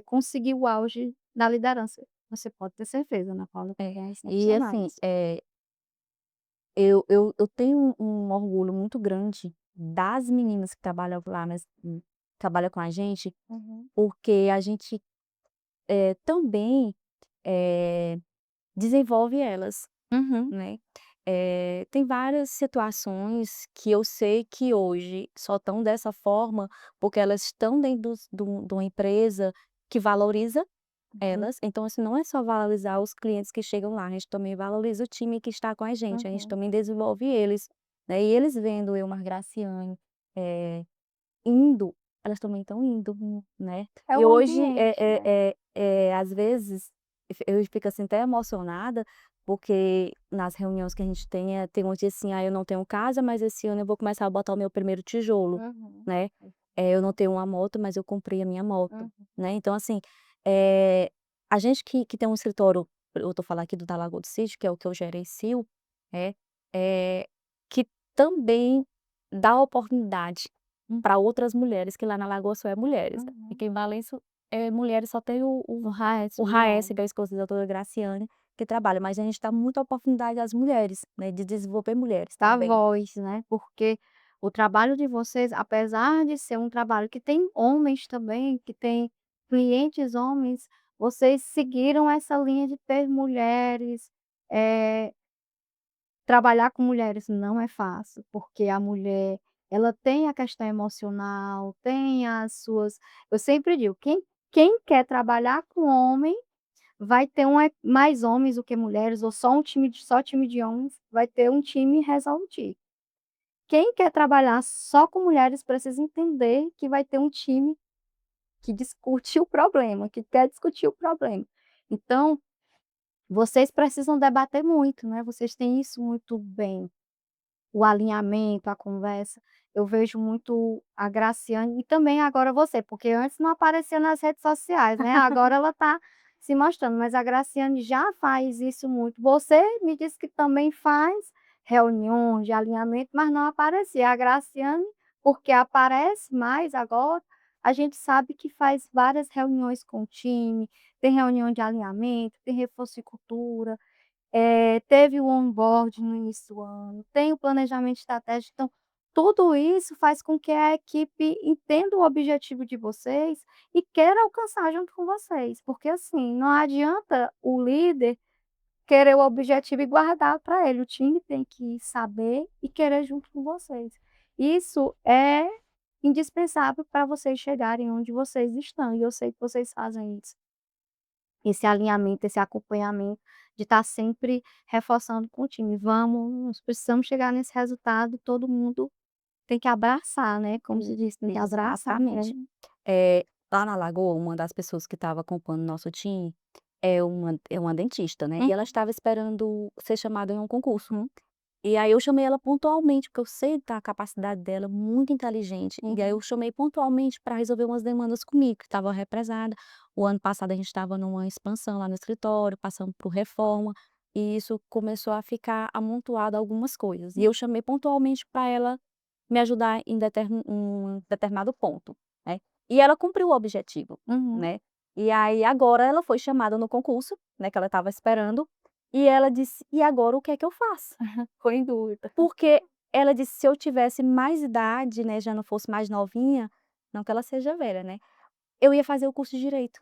conseguiu o auge da liderança. Você pode ter certeza, Ana Paula, É. que é E excepcional assim, isso. eu tenho um orgulho muito grande das meninas que trabalham lá trabalham com a gente, Uhum, porque a gente, também, desenvolve elas. uhum, Né. Tem várias situações que eu sei que hoje só estão dessa forma, porque elas estão dentro de uma empresa que valoriza uhum, elas, então assim, não é só valorizar os clientes que chegam lá, a gente também valoriza o time que está com a gente uhum. também desenvolve eles, né, e eles vendo eu, Margraciane, eh indo, elas também estão indo, né. É E o hoje, ambiente, né. às vezes, eu fico, assim, até emocionada, porque nas reuniões que a gente tem, tem um dia assim: "Ah, eu não tenho casa, mas esse ano eu vou começar a botar o meu primeiro tijolo", Uhum, né. Eu não tenho uma moto, mas eu comprei a minha moto, uhum, né. Então, assim, eh, a gente que tem um escritório, eu estou falando aqui da Lagoa do Sítio, que é o que eu gerencio, né, que também dá oportunidade hum, para outras mulheres, que lá na Lagoa só é mulheres, e uhum. que em Valença, mulheres só tem O resto, o mulher. Raécio, que é o esposo da doutora Graciane, que trabalha, mas a gente dá muita oportunidade às mulheres, né, de desenvolver mulheres Da também. voz, né, porque o trabalho de vocês, apesar de ser um trabalho que tem homens também, que tem clientes homens, vocês seguiram essa linha de ter mulheres, eh, trabalhar com mulheres não é fácil, porque a mulher, ela tem a questão emocional, tem as suas eu sempre digo, quem quer trabalhar com homem, vai ter mais homens do que mulheres ou só time de homens, vai ter um time resolutivo. Quem quer trabalhar só com mulheres precisa entender que vai ter um time que discute o problema, que quer discutir o problema. Então, vocês precisam debater muito, né, vocês têm isso muito bem. O alinhamento, a conversa. Eu vejo muito a Graciane e também agora você, porque antes não aparecia nas redes sociais, né, agora ela está se mostrando, mas a Graciane já faz isso muito. Você me disse que também faz reuniões de alinhamento, mas não aparecia. A Graciane, porque aparece mais agora, a gente sabe que faz várias reuniões com o time, tem reunião de alinhamento, tem reforço de cultura. Teve o onboarding no início do ano, tem o planejamento estratégico, então, tudo isso faz com que a equipe entenda o objetivo de vocês e queira alcançar junto com vocês, porque, assim, não adianta o líder querer o objetivo e guardar para ele, o time tem que saber e querer junto com vocês. Isso é indispensável para vocês chegarem onde vocês estão e eu sei que vocês fazem isso. Esse alinhamento, esse acompanhamento, de estar sempre reforçando com o time. Nós precisamos chegar nesse resultado, todo mundo tem que abraçar, né, como se diz, tem que abraçar. Exatamente. Lá na Lagoa, uma das pessoas que estava acompanhando o nosso time, é uma dentista, né, e ela estava esperando ser chamada em um concurso. Uhum. E aí eu chamei ela pontualmente, porque eu sei da capacidade dela, muito inteligente, e aí eu chamei pontualmente para resolver umas demandas comigo, que estava represada. O ano passado a gente estava numa expansão lá no escritório, passando por reforma, e isso começou a ficar amontoado algumas coisas. E eu chamei pontualmente para ela me ajudar em um determinado ponto, né. E ela cumpriu o objetivo, Uhum. né. E aí agora ela foi chamada no concurso, né, que ela estava esperando, e ela disse: "E agora o que é que eu faço?" Ficou em dúvida. Porque ela disse: "Se eu tivesse mais idade, né, já não fosse mais novinha", não que ela seja velha, né, eu ia fazer o curso de direito,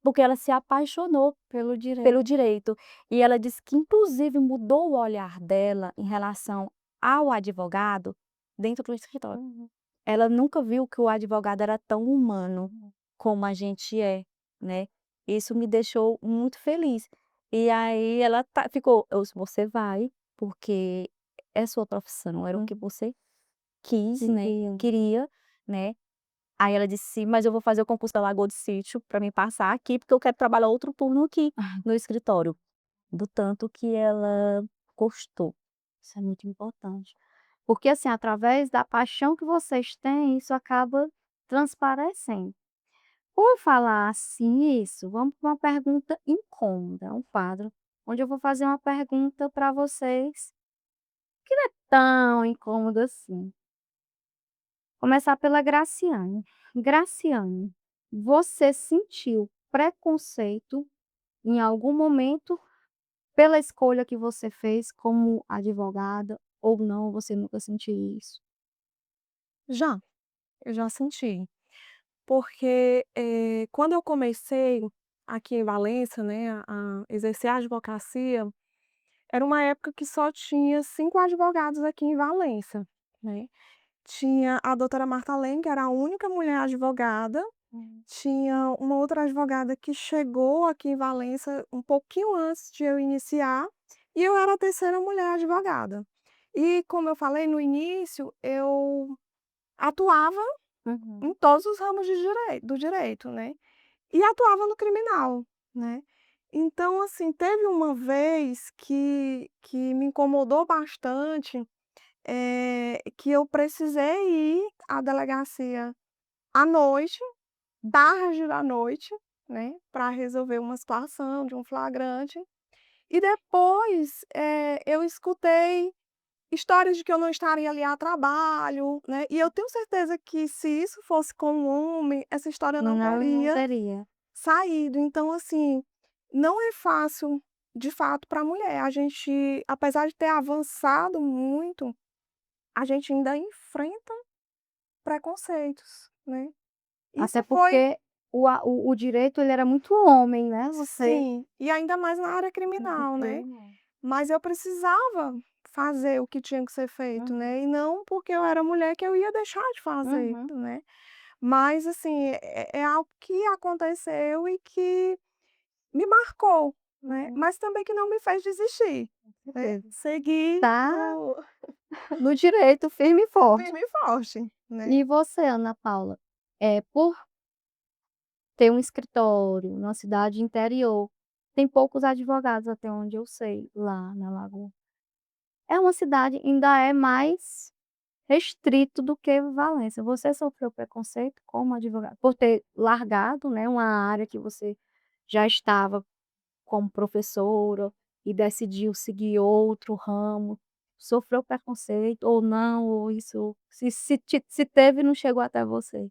porque ela se apaixonou Pelo direito. pelo direito. E ela disse que inclusive mudou o olhar dela em relação ao advogado dentro do escritório. Uhum. Ela nunca viu que o advogado era tão humano Uhum. como a gente é, né. Isso me deixou muito feliz. E aí ela ficou: "Você vai, porque é sua profissão, era o que Uhum. você quis, né, Sim. queria, né". Aí ela disse: "Mas eu vou fazer o concurso da Lagoa do Sítio para me passar aqui, porque eu quero trabalhar outro turno aqui no escritório". Do tanto que ela gostou. Isso é muito importante. Porque, assim, através da paixão que vocês têm, isso acaba transparecendo. Por falar assim isso, vamos para uma pergunta incômoda, um quadro onde eu vou fazer uma pergunta para vocês, que não é tão incômodo assim. Começar pela Graciane. Graciane, você sentiu preconceito em algum momento pela escolha que você fez como advogada ou não, você nunca sentiu isso? Já, eu já senti. Porque, quando eu comecei aqui em Valença, né, a exercer a advocacia, era uma época que só tinha 5 advogados aqui em Valença, né. Tinha a doutora Marta Além, que era a única mulher advogada, Hum. tinha uma outra advogada que chegou aqui em Valença um pouquinho antes de eu iniciar, e eu era a terceira mulher advogada. E como eu falei no início, eu atuava em Uhum. todos os ramos de do direito, né, e atuava no criminal, né. Então, assim, teve uma vez que me incomodou bastante, que eu precisei ir à delegacia à noite, tarde da noite, né, para resolver uma situação de um flagrante, e depois, eu escutei histórias de que eu não estaria ali a trabalho, né, e eu tenho certeza que se isso fosse com um homem, essa história não Não teria teria. saído. Então, assim, não é fácil, de fato, para a mulher. A gente, apesar de ter avançado muito, a gente ainda enfrenta preconceitos, né. Até Isso foi porque o direito ele era muito homem, né, você sim, e ainda mais na área criminal, né. Uhum. Mas eu precisava fazer o que tinha que ser feito, Uhum. né, e não porque eu era mulher que eu ia deixar de fazer, Uhum. né. Mas, assim, é algo que aconteceu e que me marcou, né, Uhum. mas também que não me fez desistir, Com né. certeza. Seguir Tá no no direito firme e forte. firme e forte, né. E você, Ana Paula, por ter um escritório numa cidade interior, tem poucos advogados até onde eu sei, lá na Lagoa. É uma cidade ainda é mais restrito do que Valência. Você sofreu preconceito como advogado por ter largado, né, uma área que você já estava como professora e decidiu seguir outro ramo. Sofreu preconceito ou não, ou isso se teve, não chegou até você?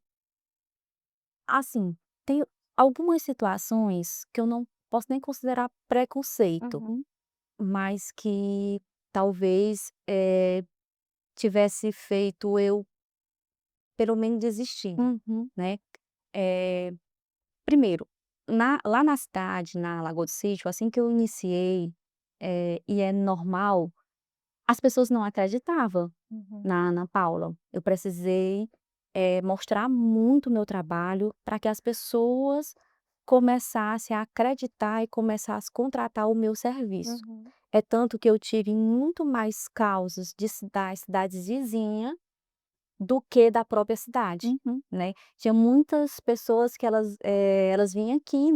Assim, tem algumas situações que eu não posso nem considerar preconceito, Uhum, mas que talvez, tivesse feito eu pelo menos desistir, uhum, né. Eh, Primeiro, lá na cidade, na Lagoa do Sítio, assim que eu iniciei, e é normal, as pessoas não acreditavam uhum. na Ana Paula. Eu precisei, mostrar muito o meu trabalho para que as pessoas começassem a acreditar e começassem a contratar o meu serviço. Uhum. É tanto que eu tive muito mais causas de cidades vizinhas do que da própria cidade, Uhum. né. Tinha muitas pessoas que elas vinham aqui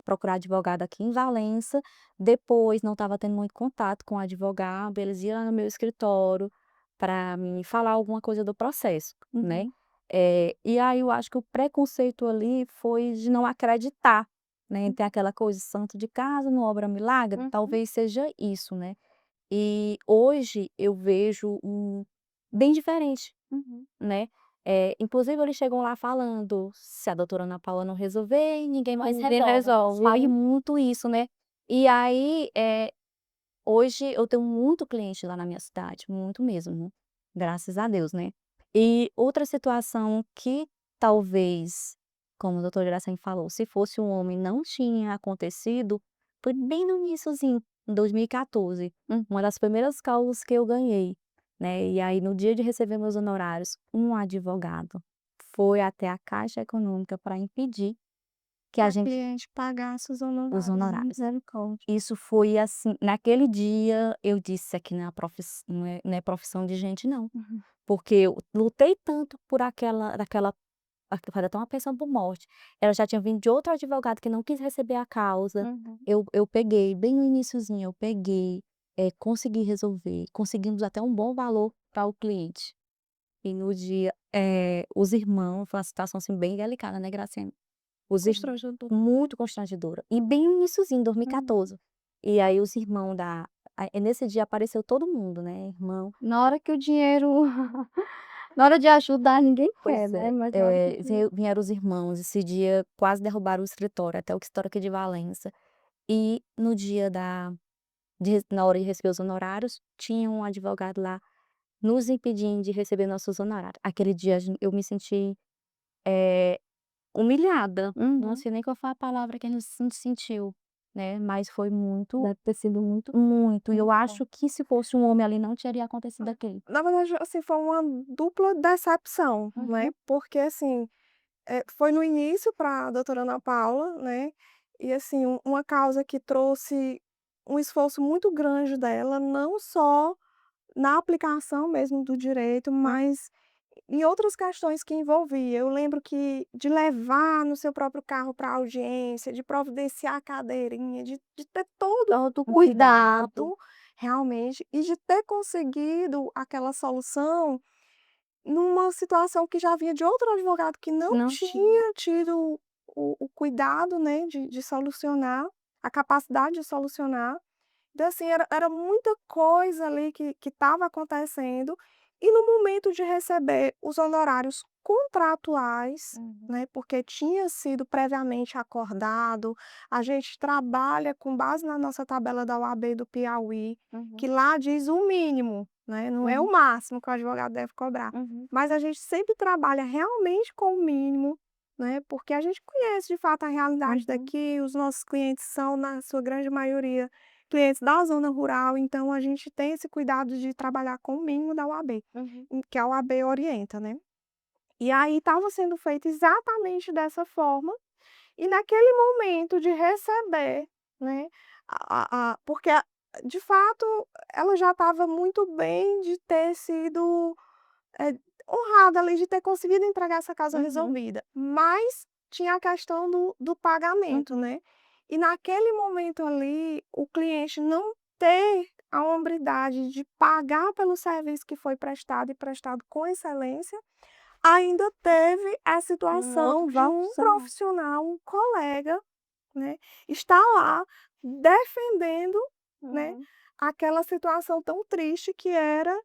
procurar advogado aqui em Valença, depois não estava tendo muito contato com o advogado, eles iam lá no meu escritório para me falar alguma coisa do processo, né. Uhum. E aí eu acho que o preconceito ali foi de não acreditar, né, tem aquela coisa: "Santo de casa não obra milagre", Uhum. talvez seja isso, né. E hoje eu vejo bem diferente, Uhum. né. Inclusive eles chegam lá falando: "Se a doutora Ana Paula não resolver, ninguém mais Ninguém resolve". resolve. Fale muito isso, né. E aí, hoje eu tenho muito cliente lá na minha cidade, muito mesmo, graças a Deus, né. E outra situação que talvez, como o doutor Iracema falou, se fosse um homem não tinha acontecido, foi bem no iniciozinho, em 2014, uma das primeiras causas que eu ganhei, né. E aí no dia de receber meus honorários, um advogado foi até a Caixa Econômica para impedir que a A gente cliente pagasse os os honorários. honorários. Misericórdia. Isso foi assim, naquele dia eu disse: "Isso aqui não é profissão de gente não", Uhum. porque eu lutei tanto por foi até uma pensão por morte, ela já tinha vindo de outro advogado que não quis receber a causa, Uhum. eu peguei, bem no iniciozinho, eu peguei, consegui resolver, conseguimos até um bom valor para o cliente. E no dia, os irmãos foi uma situação, assim, bem delicada, né, Graciane. Os ir Constrangedor. Muito constrangedora. E bem no iniciozinho, Uhum. 2014. E aí os irmãos nesse dia apareceu todo mundo, né, irmão. Na hora que o dinheiro na hora de ajudar ninguém quer, Pois né, é, mas na hora que o dinheiro vieram os irmãos, esse dia quase derrubaram o escritório, até o escritório aqui de Valença. E no dia na hora de receber os honorários, tinha um advogado lá nos impedindo de receber nossos honorários. Aquele dia eu me senti, eh humilhada, não uhum. sei nem qual foi a palavra que a gente se sentiu, né, mas foi muito, Deve ter sido muito muito, e eu muito acho forte. que se fosse um homem ali não teria acontecido aquilo. Na verdade, assim, foi uma dupla decepção, né, Uhum. porque, assim, foi no início para a doutora Ana Paula, né, e assim, uma causa que trouxe um esforço muito grande dela, não só na aplicação mesmo do direito, mas em outras questões que envolvia. Eu lembro que de levar no seu próprio carro para a audiência, de providenciar a cadeirinha, de ter todo Todo o cuidado. cuidado, realmente, e de ter conseguido aquela solução numa situação que já vinha de outro advogado que não Não tinha. tinha tido o cuidado, né, de solucionar, a capacidade de solucionar. Então, assim, era muita coisa ali que estava acontecendo, e no momento de receber os honorários contratuais, Uhum. né, porque tinha sido previamente acordado, a gente trabalha com base na nossa tabela da OAB do Piauí, que Uhum. lá diz o mínimo, né, não é o Uhum. máximo que o advogado deve cobrar, Uhum. mas a gente sempre trabalha realmente com o mínimo, né, porque a gente conhece de fato a realidade Uhum. daqui, os nossos clientes são, na sua grande maioria, clientes da zona rural, então a gente tem esse cuidado de trabalhar com o mínimo da OAB, Uhum. que a OAB orienta, né. E aí estava sendo feito exatamente dessa forma, e naquele momento de receber, né, porque de fato ela já estava muito bem de ter sido, eh, honrada ali, de ter conseguido entregar essa casa Uhum. resolvida, mas tinha a questão do pagamento, Uhum. né. E naquele momento ali, o cliente não ter a hombridade de pagar pelo serviço que foi prestado e prestado com excelência, ainda teve a Um outro situação de um profissional. profissional, um colega, né, estar lá defendendo, né, Uhum. aquela situação tão triste que era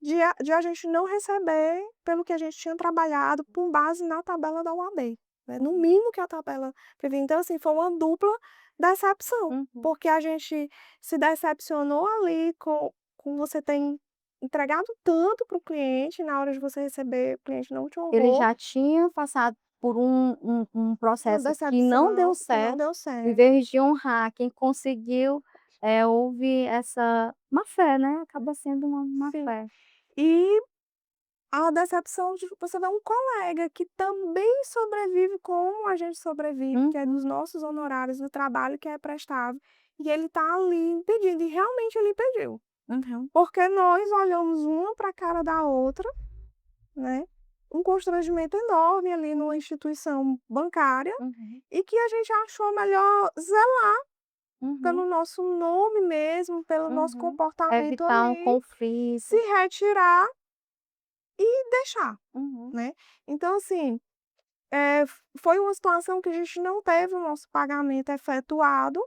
de a gente não receber pelo que a gente tinha trabalhado com base na tabela da OAB, né, no Uhum. mínimo que a tabela previa. Então, assim, foi uma dupla decepção, Uhum. porque a gente se decepcionou ali com você ter entregado tanto para o cliente, na hora de você receber, o cliente não te Ele honrou, já tinha passado por um uma processo que não deu decepção que não certo, deu em certo. vez de honrar quem conseguiu, houve essa má-fé, né, acaba sendo uma Sim. má-fé. E a decepção de você ver um colega que também sobrevive como a gente sobrevive, que é Uhum. dos nossos honorários do trabalho que é prestado, e ele tá ali impedindo, e realmente ele impediu. Uhum. Porque nós olhamos uma para a cara da outra, né, um constrangimento enorme ali numa instituição bancária Uhum. e que a gente achou melhor zelar Uhum. pelo nosso nome mesmo, pelo nosso Uhum. comportamento Evitar um ali, se conflito. retirar e deixar, Uhum. né. Então assim, foi uma situação que a gente não teve o nosso pagamento efetuado,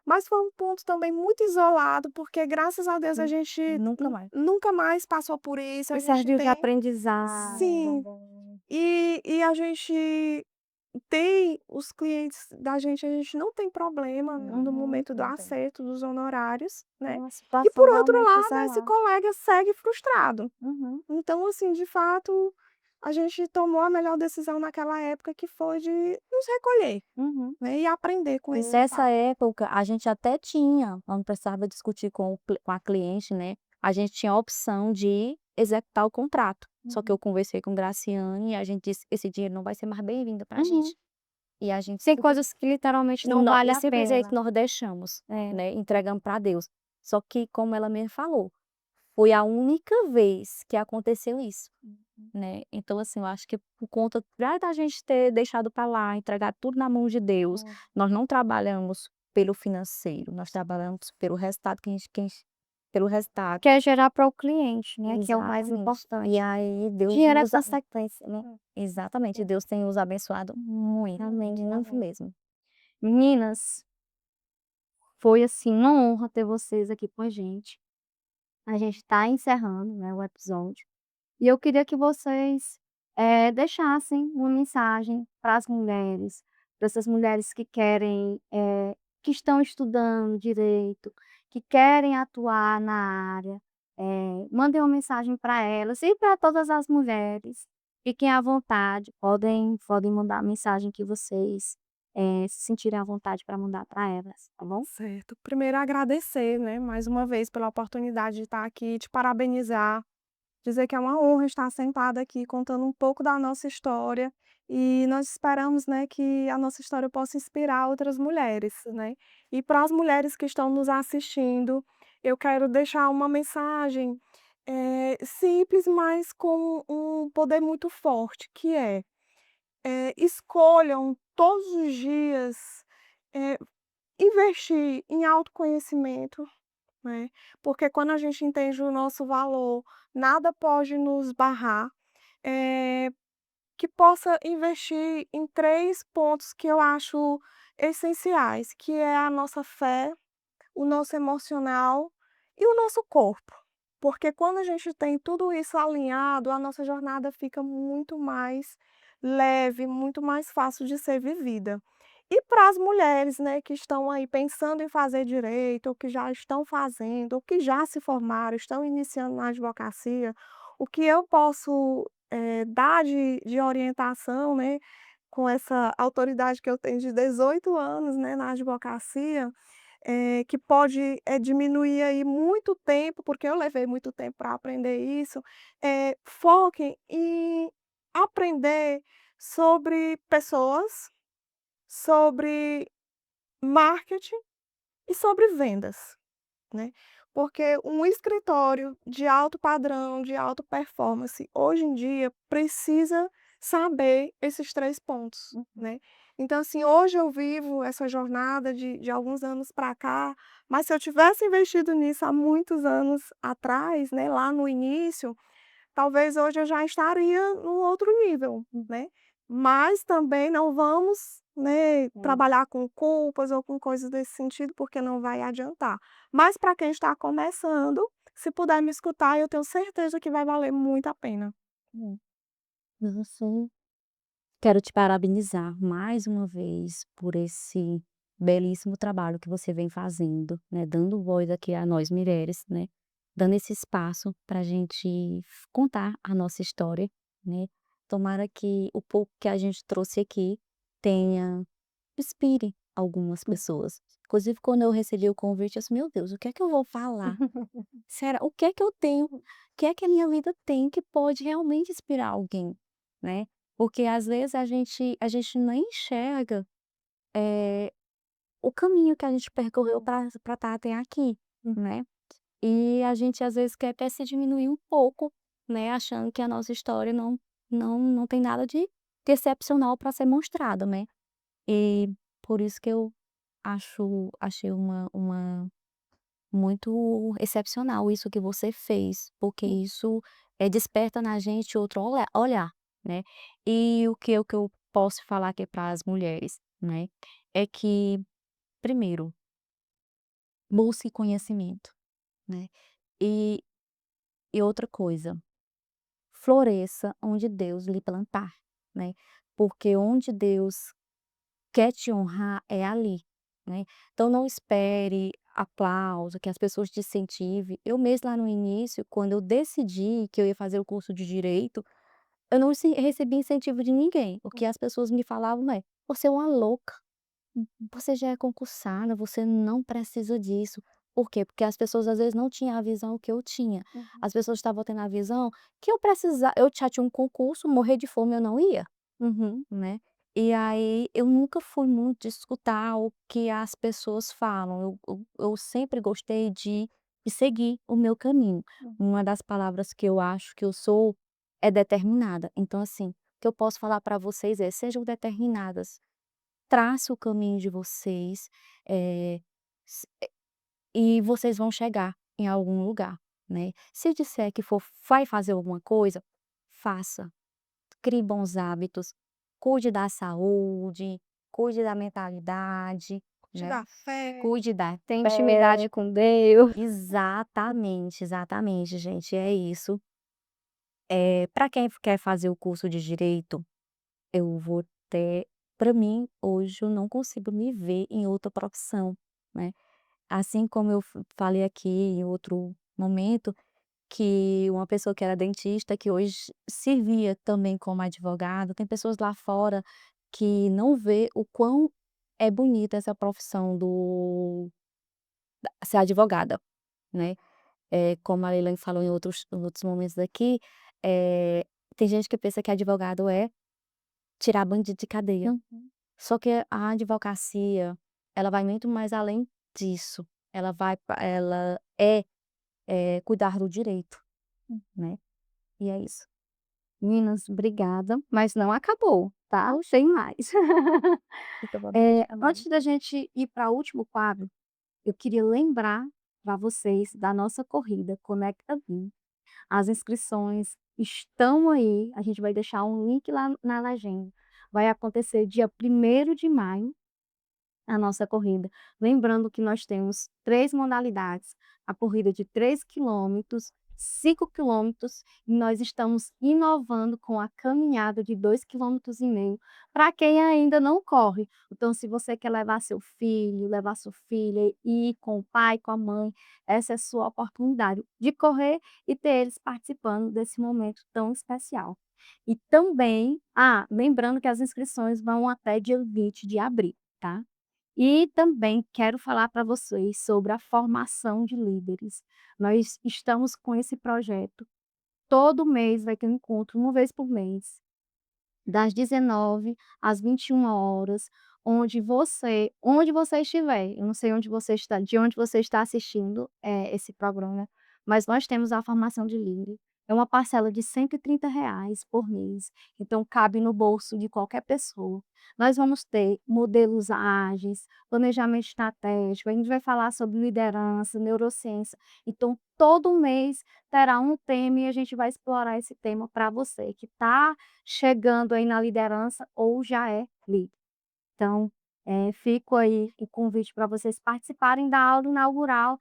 mas foi um ponto também muito isolado, porque graças a Deus a gente Nunca mais. nunca mais passou por isso, a E gente serviu de tem aprendizado sim, também. e a gente tem os clientes da gente, a gente não tem problema no Uhum. momento do Não tem. acerto dos honorários, É né. uma E situação por outro realmente lado, esse isolada. colega segue frustrado. Uhum. Então, assim, de fato, a gente tomou a melhor decisão naquela época, que foi de nos recolher, Uhum. né, e aprender com esse Nessa fato. época, a gente até tinha, não precisava discutir com a cliente, né, a gente tinha a opção de executar o contrato. Só que eu Uhum. conversei com Graciane e a gente disse: "Esse dinheiro não vai ser mais bem-vindo pra Uhum. gente". E a gente Tem coisas que literalmente não não, vale a simplesmente pena. nós deixamos, É. né, entregamos para Deus. Só que, como ela mesmo falou, foi a única vez que aconteceu isso, Uhum. né. Então, assim, eu acho que por conta já da gente ter deixado para lá, entregar tudo na mão de Deus, Hum. nós não trabalhamos pelo financeiro, nós trabalhamos pelo resultado que a gente pelo resultado. Quer gerar para o cliente, né, que é o mais Exatamente. E importante. aí Deus Dinheiro é nos a consequência, né. exatamente, Deus tem nos abençoado muito, Amém, muito amém. mesmo. Meninas, foi, assim, uma honra ter vocês aqui com a gente. A gente está encerrando, né, o episódio. E eu queria que vocês, deixassem uma mensagem para as mulheres, para essas mulheres que querem, que estão estudando direito, que querem atuar na área, mandem uma mensagem para elas e para todas as mulheres. Fiquem à vontade, podem mandar a mensagem que vocês, se sentirem à vontade para mandar para elas, tá bom? Certo. Primeiro agradecer, né, mais uma vez pela oportunidade de estar aqui, te parabenizar, dizer que é uma honra estar sentada aqui contando um pouco da nossa história, e nós esperamos, né, que a nossa história possa inspirar outras mulheres, né. E para as mulheres que estão nos assistindo, eu quero deixar uma mensagem, simples, mas com um poder muito forte, que é, escolham todos os dias, eh, investir em autoconhecimento, né, porque quando a gente entende o nosso valor, nada pode nos barrar. Eh, que possa investir em 3 pontos que eu acho essenciais, que é a nossa fé, o nosso emocional e o nosso corpo. Porque quando a gente tem tudo isso alinhado, a nossa jornada fica muito mais leve, muito mais fácil de ser vivida. E para as mulheres, né, que estão aí pensando em fazer direito, ou que já estão fazendo, ou que já se formaram, estão iniciando na advocacia, o que eu posso, dar de orientação, né, com essa autoridade que eu tenho de 18 anos, né, na advocacia, que pode, diminuir aí muito tempo, porque eu levei muito tempo para aprender isso, foquem em aprender sobre pessoas, sobre marketing e sobre vendas, né. Porque um escritório de alto padrão, de alta performance, hoje em dia, precisa saber esses 3 pontos, Uhum. né. Então, assim, hoje eu vivo essa jornada de alguns anos para cá, mas se eu tivesse investido nisso há muitos anos atrás, né, lá no início, talvez hoje eu já estaria num outro nível, Hum. né. Mas também não vamos, né, Sim. trabalhar com culpas ou com coisas desse sentido, porque não vai adiantar. Mas para quem está começando, se puder me escutar, eu tenho certeza que vai valer muito a pena. Hum. Nossa, quero te parabenizar mais uma vez por esse belíssimo trabalho que você vem fazendo, né, dando voz aqui a nós mulheres, né, dando esse espaço para a gente contar a nossa história, né. Tomara que o pouco que a gente trouxe aqui tenha inspire algumas pessoas. Inclusive, quando eu recebi o convite, eu disse: "Meu Deus, o que é que eu vou falar? Será o que é que eu tenho, o que é que a minha vida tem que pode realmente inspirar alguém?", né. Porque às vezes a gente nem enxerga, eh, o caminho que a gente percorreu para estar até aqui, Hum. né. E a gente às vezes quer até se diminuir um pouco, né, achando que a nossa história não tem nada de excepcional para ser mostrado, né. E por isso que eu achei uma muito excepcional isso que você fez, porque isso, desperta na gente outro olhar, né. E o que eu posso falar aqui para as mulheres, né, é que, primeiro, busque conhecimento, né. E outra coisa, floresça onde Deus lhe plantar, né, porque onde Deus quer te honrar é ali, né. Então não espere aplauso, que as pessoas te incentive. Eu mesma lá no início, quando eu decidi que eu ia fazer o curso de direito, eu não recebi incentivo de ninguém. O que as pessoas me falavam é: "Você é uma louca, você já é concursada, você não precisa disso". Por quê? Porque as pessoas às vezes não tinham a visão que eu tinha. Uhum. As pessoas estavam tendo a visão que eu já tinha um concurso, morrer de fome eu não ia. Uhum. Né. E aí eu nunca fui muito de escutar o que as pessoas falam, eu sempre gostei de seguir o meu caminho. Hum. Uma das palavras que eu acho que eu sou é determinada, então assim, o que eu posso falar para vocês é: sejam determinadas, trace o caminho de vocês, eh, s e vocês vão chegar em algum lugar, né. Se disser que vai fazer alguma coisa, faça. Crie bons hábitos, cuide da saúde, cuide da mentalidade, Te né, dá fé. cuide da Tem fé. intimidade com Deus. Exatamente, exatamente, gente, é isso. Para quem quer fazer o curso de direito, eu vou ter para mim, hoje, eu não consigo me ver em outra profissão, né. Assim como eu falei aqui em outro momento, que uma pessoa que era dentista, que hoje se via também como advogado, tem pessoas lá fora que não vê o quão é bonita essa profissão do ser advogada, né. Como a Leilani falou em outros momentos aqui, eh, tem gente que pensa que advogado é tirar bandido de cadeia, Uhum. só que a advocacia, ela vai muito mais além disso, ela cuidar do direito, né, e é isso. Meninas, obrigada, mas não acabou, tá? Oxe, Tem mais. fica à vontade também. Antes da gente ir para o último quadro, eu queria lembrar para vocês da nossa corrida Conecta Vim. As inscrições estão aí, a gente vai deixar um link lá na legenda. Vai acontecer dia 1º de maio, a nossa corrida. Lembrando que nós temos 3 modalidades, a corrida de 3 quilômetros, 5 quilômetros, e nós estamos inovando com a caminhada de 2,5 quilômetros para quem ainda não corre. Então, se você quer levar seu filho, levar sua filha, e ir com o pai, com a mãe, essa é a sua oportunidade de correr e ter eles participando desse momento tão especial. E também, lembrando que as inscrições vão até dia 20 de abril, tá? E também quero falar para vocês sobre a formação de líderes. Nós estamos com esse projeto. Todo mês vai ter um encontro, uma vez por mês, das 19 às 21 horas, onde você estiver, eu não sei onde você está, de onde você está assistindo, esse programa, mas nós temos a formação de líder. É uma parcela de R$ 130 por mês, então cabe no bolso de qualquer pessoa. Nós vamos ter modelos ágeis, planejamento estratégico, a gente vai falar sobre liderança, neurociência, então todo mês terá um tema e a gente vai explorar esse tema para você que está chegando aí na liderança ou já é líder. Então, fico aí o convite para vocês participarem da aula inaugural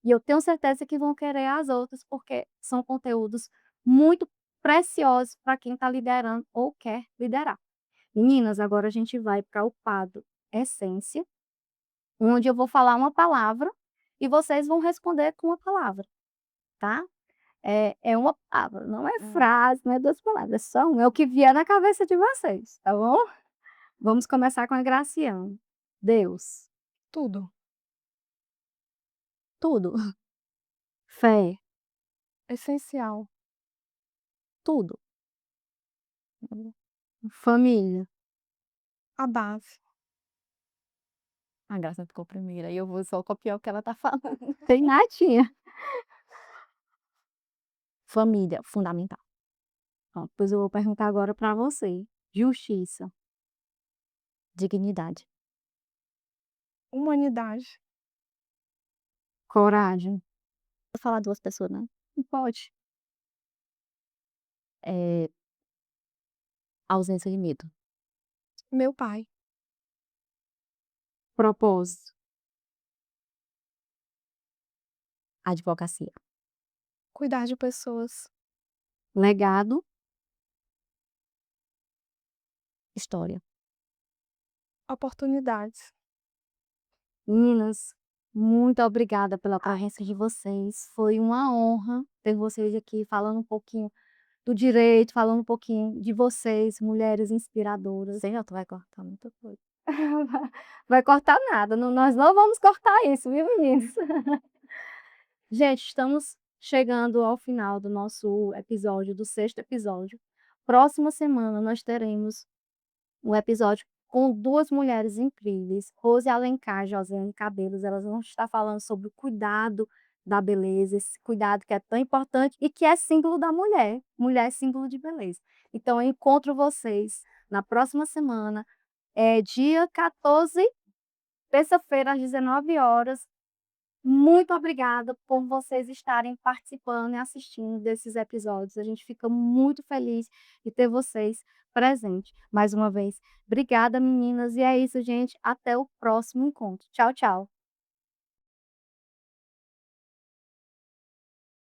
e eu tenho certeza que vão querer as outras, porque são conteúdos muito preciosos para quem está liderando ou quer liderar. Meninas, agora a gente vai para o quadro Essência, onde eu vou falar uma palavra e vocês vão responder com uma palavra, tá? É uma palavra, não é frase, não é 2 palavras, é só uma, é o que vier na cabeça de vocês, tá bom? Vamos começar com a Graciana. Deus, Tudo. Tudo, fé, Essencial. tudo. família, A base. A Graça ficou primeira e eu vou só copiar o que ela tá falando. tem nadinha. família, fundamental. Pronto, pois eu vou perguntar agora para você. Justiça, Dignidade, Humanidade. coragem, vou falar 2 pessoas, né. pode, Eh, ausência de medo, Meu pai. propósito, advocacia, Cuidar de pessoas. legado. história. Oportunidades. Meninas, muito obrigada pela presença de vocês. Foi uma honra ter vocês aqui falando um pouquinho do direito, falando um pouquinho de vocês, mulheres inspiradoras. Sei lá, tu vai cortar muita coisa. Vai cortar nada, nós não vamos cortar isso, viu, meninos? Gente, estamos chegando ao final do nosso episódio, do sexto episódio. Próxima semana nós teremos um episódio com duas mulheres incríveis, Rose Alencar e Josiane Cabelos. Elas vão estar falando sobre o cuidado da beleza, esse cuidado que é tão importante e que é símbolo da mulher. Mulher é símbolo de beleza. Então, eu encontro vocês na próxima semana, dia 14, terça-feira, às 19 horas. Muito obrigada por vocês estarem participando e assistindo desses episódios. A gente fica muito feliz de ter vocês presentes. Mais uma vez, obrigada, meninas. E é isso, gente. Até o próximo encontro. Tchau, tchau.